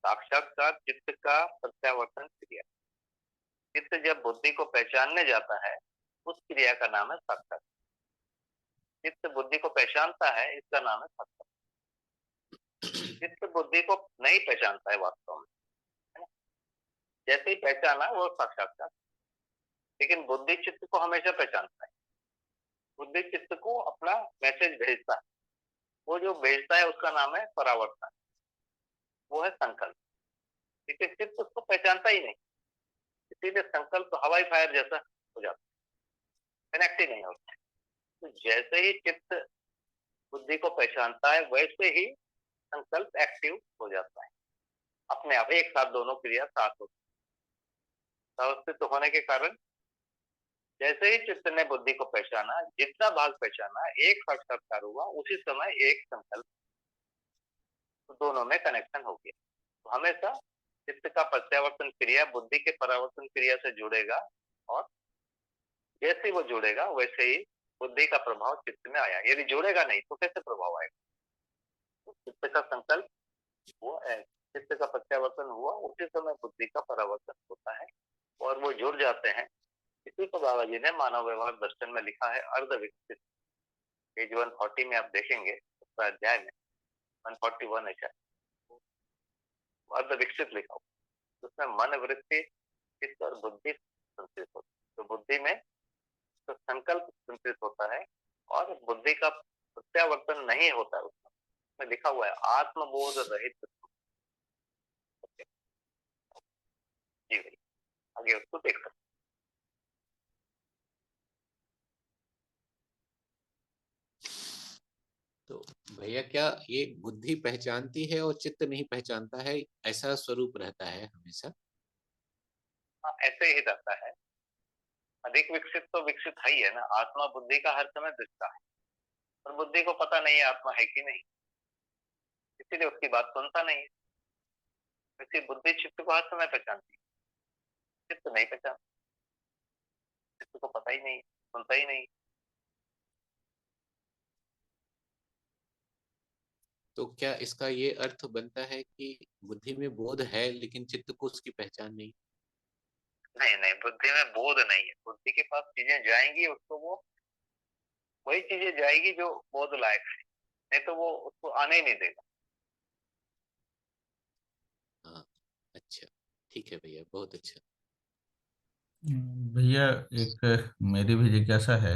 साक्षात्कार चित्त का प्रत्यावर्तन क्रिया। चित्त जब बुद्धि को पहचानने जाता है, उस क्रिया का नाम है साक्षात्कार। चित्त बुद्धि को पहचानता है, इसका नाम है साक्षात्कार। चित्त बुद्धि को नहीं पहचानता है वास्तव में, है ना? जैसे ही पहचाना वो साक्षात्कार, लेकिन बुद्धि चित्त को हमेशा पहचानता है। बुद्धि चित्त को अपना मैसेज भेजता है, वो जो भेजता है उसका नाम है परावर्तन, वो है संकल्प। लेकिन चित्त उसको पहचानता ही नहीं, इसीलिए संकल्प हवाई फायर जैसा हो जाता है, कनेक्ट ही नहीं होता है। तो जैसे ही चित्त बुद्धि को पहचानता है, वैसे ही संकल्प एक्टिव हो जाता है। अपने आप एक साथ दोनों क्रिया साथ होती है। अवस्थित होने के कारण जैसे ही चित्त ने बुद्धि को पहचाना, जितना भाग पहचाना, एक साक्षात्कार हुआ, उसी समय एक संकल्प, तो दोनों में कनेक्शन हो गया। तो हमेशा चित्त का प्रत्यावर्तन क्रिया बुद्धि के परावर्तन क्रिया से जुड़ेगा, और जैसे वो जुड़ेगा वैसे ही बुद्धि का प्रभाव चित्त में आया। यदि जुड़ेगा नहीं तो कैसे प्रभाव आएगा? तो चित्त का संकल्प हुआ, चित्त का प्रत्यावर्तन हुआ, उसी समय बुद्धि का परावर्तन होता है और वो जुड़ जाते हैं। इसी को बाबा जी ने मानव व्यवहार दर्शन में लिखा है, अर्ध विकसित। पेज 140 में आप देखेंगे, उसका अध्याय में 141 है, अर्ध विकसित लिखा हुआ। उसमें मन, वृत्ति, चित्त और बुद्धि संतृप्त होती है। तो बुद्धि में तो संकल्प संतृप्त होता है और बुद्धि का प्रत्यावर्तन नहीं होता है। उसमें लिखा हुआ है आत्मबोध रहित। जी भाई, आगे उसको देख सकते। तो भैया क्या ये बुद्धि पहचानती है और चित्त नहीं पहचानता है, ऐसा स्वरूप रहता है हमेशा? हाँ, ऐसे ही रहता है। अधिक विकसित तो विकसित है ही है ना, आत्मा बुद्धि का हर समय दिखता है, और बुद्धि को पता नहीं है आत्मा है कि नहीं, इसीलिए उसकी बात सुनता नहीं है। क्योंकि बुद्धि चित्त को हर समय पहचानती है, चित्त नहीं पहचानता, चित्त को पता ही नहीं, सुनता ही नहीं। तो क्या इसका ये अर्थ बनता है कि बुद्धि में बोध है लेकिन चित्त को उसकी पहचान नहीं? नहीं नहीं, बुद्धि में बोध नहीं है। बुद्धि के पास चीजें जाएंगी, उसको वो वही चीजें जाएगी जो बोध लायक है, नहीं तो वो उसको आने ही नहीं देगा। हाँ, अच्छा, ठीक है भैया, बहुत अच्छा। भैया एक मेरी भी जिज्ञासा है।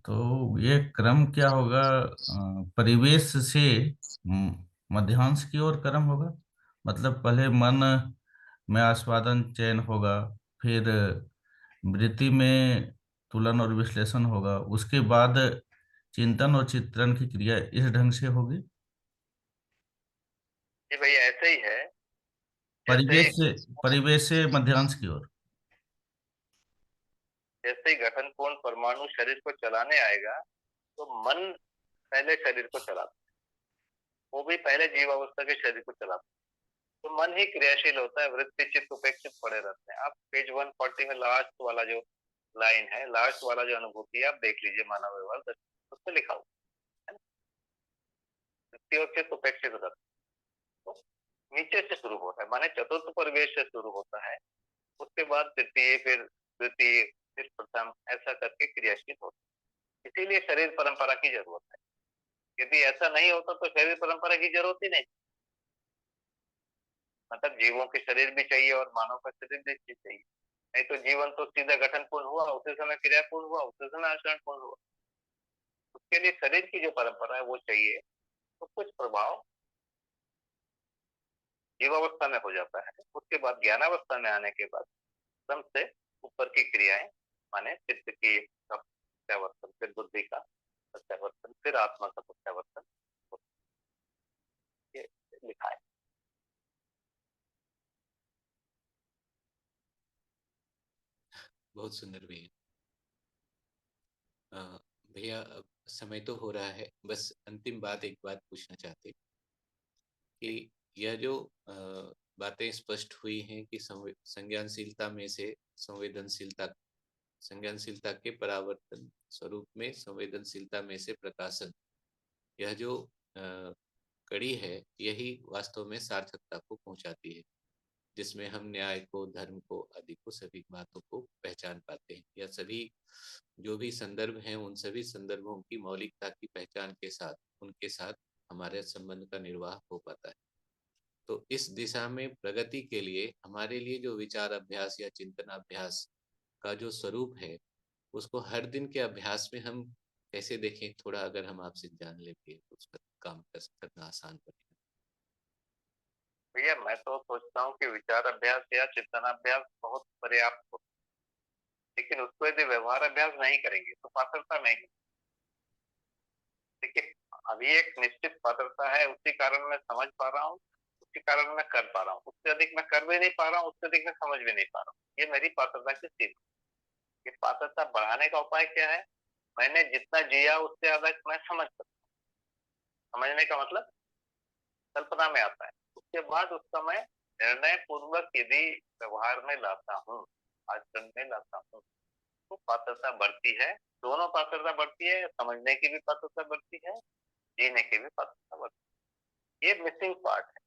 तो ये क्रम क्या होगा? परिवेश से मध्यांश की ओर क्रम होगा? मतलब पहले मन में आस्वादन चयन होगा, फिर वृत्ति में तुलन और विश्लेषण होगा, उसके बाद चिंतन और चित्रण की क्रिया इस ढंग से होगी। ये भैया ऐसे ही है। जैसे परिवेश से मध्यांश की ओर। जैसे ही गठन पूर्ण परमाणु शरीर को चलाने आएगा, तो मन पहले शरीर को चलाता है, वो भी पहले जीवावस्था के शरीर को चलाता है। तो मन ही क्रियाशील होता है, वृत्ति चित्त उपेक्षित पड़े रहते हैं। आप पेज 140 में लास्ट वाला जो लाइन है, लास्ट वाला जो अनुभूति है, आप देख लीजिए, मानव व्यवहार दर्शन, उसमें लिखा हुआ है ना, वृत्ति और चित्त उपेक्षित रहते हैं। तो नीचे से शुरू होता है, माने चतुर्थ परिवेश से शुरू होता है, उसके बाद तृतीय, फिर द्वितीय, फिर प्रथम, ऐसा करके क्रियाशील होता है। इसीलिए शरीर परंपरा की जरूरत है। यदि ऐसा नहीं होता तो शरीर परंपरा की जरूरत ही नहीं। मतलब जीवों के शरीर भी चाहिए और मानव का शरीर भी चाहिए, नहीं तो जीवन तो सीधा गठन पूर्ण हुआ, उसी समय क्रिया पूर्ण हुआ, उसी समय आचरण पूर्ण हुआ। उसके लिए शरीर की जो परंपरा है वो चाहिए। तो कुछ प्रभाव जीवावस्था में हो जाता है, उसके बाद ज्ञानावस्था में आने के बाद क्रम से ऊपर की क्रियाएं, माने चित्त की प्रत्यावर्तन, फिर बुद्धि का प्रत्यावर्तन, फिर आत्मा का प्रत्यावर्तन, ये लिखा है। बहुत सुंदर भैया। भैया अब समय तो हो रहा है, बस अंतिम बात, एक बात पूछना चाहते कि यह जो बातें स्पष्ट हुई हैं कि संज्ञानशीलता में से संज्ञानशीलता के परावर्तन स्वरूप में संवेदनशीलता में से प्रकाशन, यह जो कड़ी है, यही वास्तव में सार्थकता को पहुंचाती है, जिसमें हम न्याय को, धर्म को, आदि को, सभी बातों को पहचान पाते हैं। या सभी जो भी संदर्भ हैं, उन सभी संदर्भों की मौलिकता की पहचान के साथ उनके साथ हमारे संबंध का निर्वाह हो पाता है। तो इस दिशा में प्रगति के लिए हमारे लिए जो विचार अभ्यास या चिंतन अभ्यास का जो स्वरूप है, उसको हर दिन के अभ्यास में हम कैसे देखें, थोड़ा अगर हम आपसे जान लेंगे तो उसका काम करना आसान पड़ेगा। भैया मैं तो सोचता हूँ कि विचार अभ्यास या चिंतन अभ्यास बहुत पर्याप्त हो, लेकिन उसको यदि व्यवहार अभ्यास नहीं करेंगे तो पात्रता नहीं। देखिए, अभी एक निश्चित पात्रता है, उसी कारण मैं समझ पा रहा हूँ, उसके कारण मैं कर पा रहा हूँ, उससे अधिक मैं कर भी नहीं पा रहा हूँ, उससे अधिक मैं समझ भी नहीं पा रहा हूँ। ये मेरी पात्रता की सीमा। ये पात्रता बढ़ाने का उपाय क्या है? मैंने जितना जिया उससे ज्यादा मैं समझ सकता हूँ। समझने का मतलब कल्पना में आता है। उसके बाद उसका मैं निर्णय पूर्वक यदि व्यवहार में लाता हूँ, आचरण में लाता हूँ, तो पात्रता बढ़ती है। दोनों पात्रता बढ़ती है, समझने की भी पात्रता बढ़ती है, जीने की भी पात्रता बढ़ती है। ये मिसिंग पार्ट है।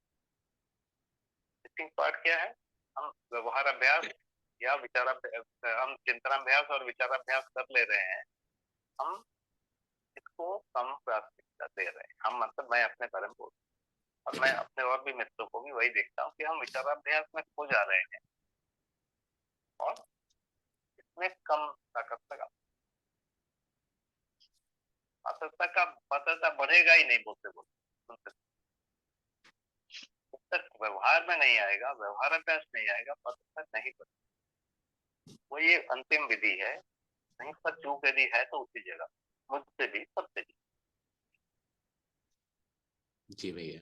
मिसिंग पार्ट क्या है? हम व्यवहार अभ्यास या हम चिंतनाभ्यास और विचाराभ्यास कर ले रहे हैं, हम इसको कम प्राथमिकता दे रहे हैं। हम मतलब मैं अपने बारे में बोल, और मैं अपने और भी मित्रों को भी वही देखता हूँ कि हम विचाराभ्यास में खो जा रहे हैं और इसमें कम ताकत लगा। पात्रता बढ़ेगा ही नहीं बोलते बोलते। जब तक व्यवहार में नहीं आएगा, व्यवहार अभ्यास नहीं आएगा, पात्रता नहीं बढ़ेगी। वो ये अंतिम विधि है। कहीं पर चूक यदि है तो उसी जगह, मुझसे भी, सबसे भी। जी भैया,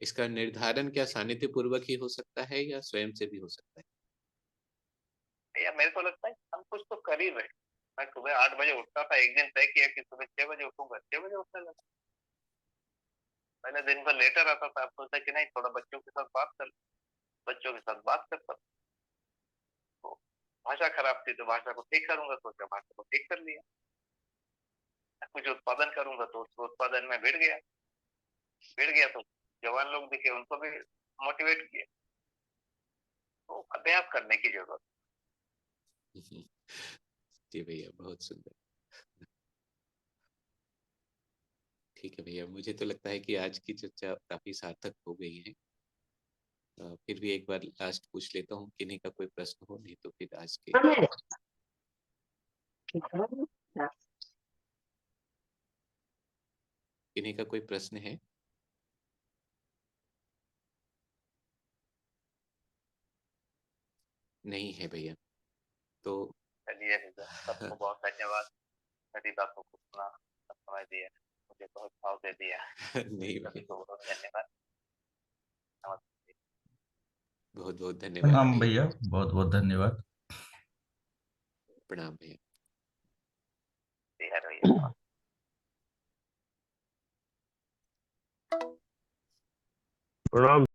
इसका निर्धारण क्या सानिध्य पूर्वक ही हो सकता है या स्वयं से भी हो सकता है? भैया मेरे को लगता है हम कुछ तो कर ही रहे। मैं सुबह 8 बजे उठता था, एक दिन तय किया कि सुबह 6 बजे उठूंगा, 6 बजे उठने लगा। पहले दिन भर लेटर आता था, अब सोचा कि नहीं थोड़ा बच्चों के साथ बात कर, बच्चों के साथ बात करता। तो भाषा खराब थी तो भाषा को ठीक करूंगा, सोचा भाषा को ठीक कर लिया। कुछ उत्पादन करूंगा तो उसको उत्पादन में भिड़ गया तो जवान लोग दिखे, उनको भी मोटिवेट किया। तो अभ्यास करने की जरूरत। जी भैया, बहुत सुंदर। ठीक है भैया, मुझे तो लगता है कि आज की चर्चा काफी सार्थक हो गई है। फिर भी एक बार लास्ट पूछ लेता हूँ, किन्हीं का कोई प्रश्न हो, नहीं तो फिर आज के किन्हीं का कोई प्रश्न है? नहीं है भैया, तो चलिए सबको बहुत धन्यवाद। मेरी बातों को सुना, समय दिया, मुझे बहुत भाव दे दिया। नहीं सभी भैया, को बहुत धन्यवाद। नमस्ते। बहुत बहुत धन्यवाद प्रणाम भैया। भैया, बहुत बहुत धन्यवाद। प्रणाम भैया। भैया प्रणाम।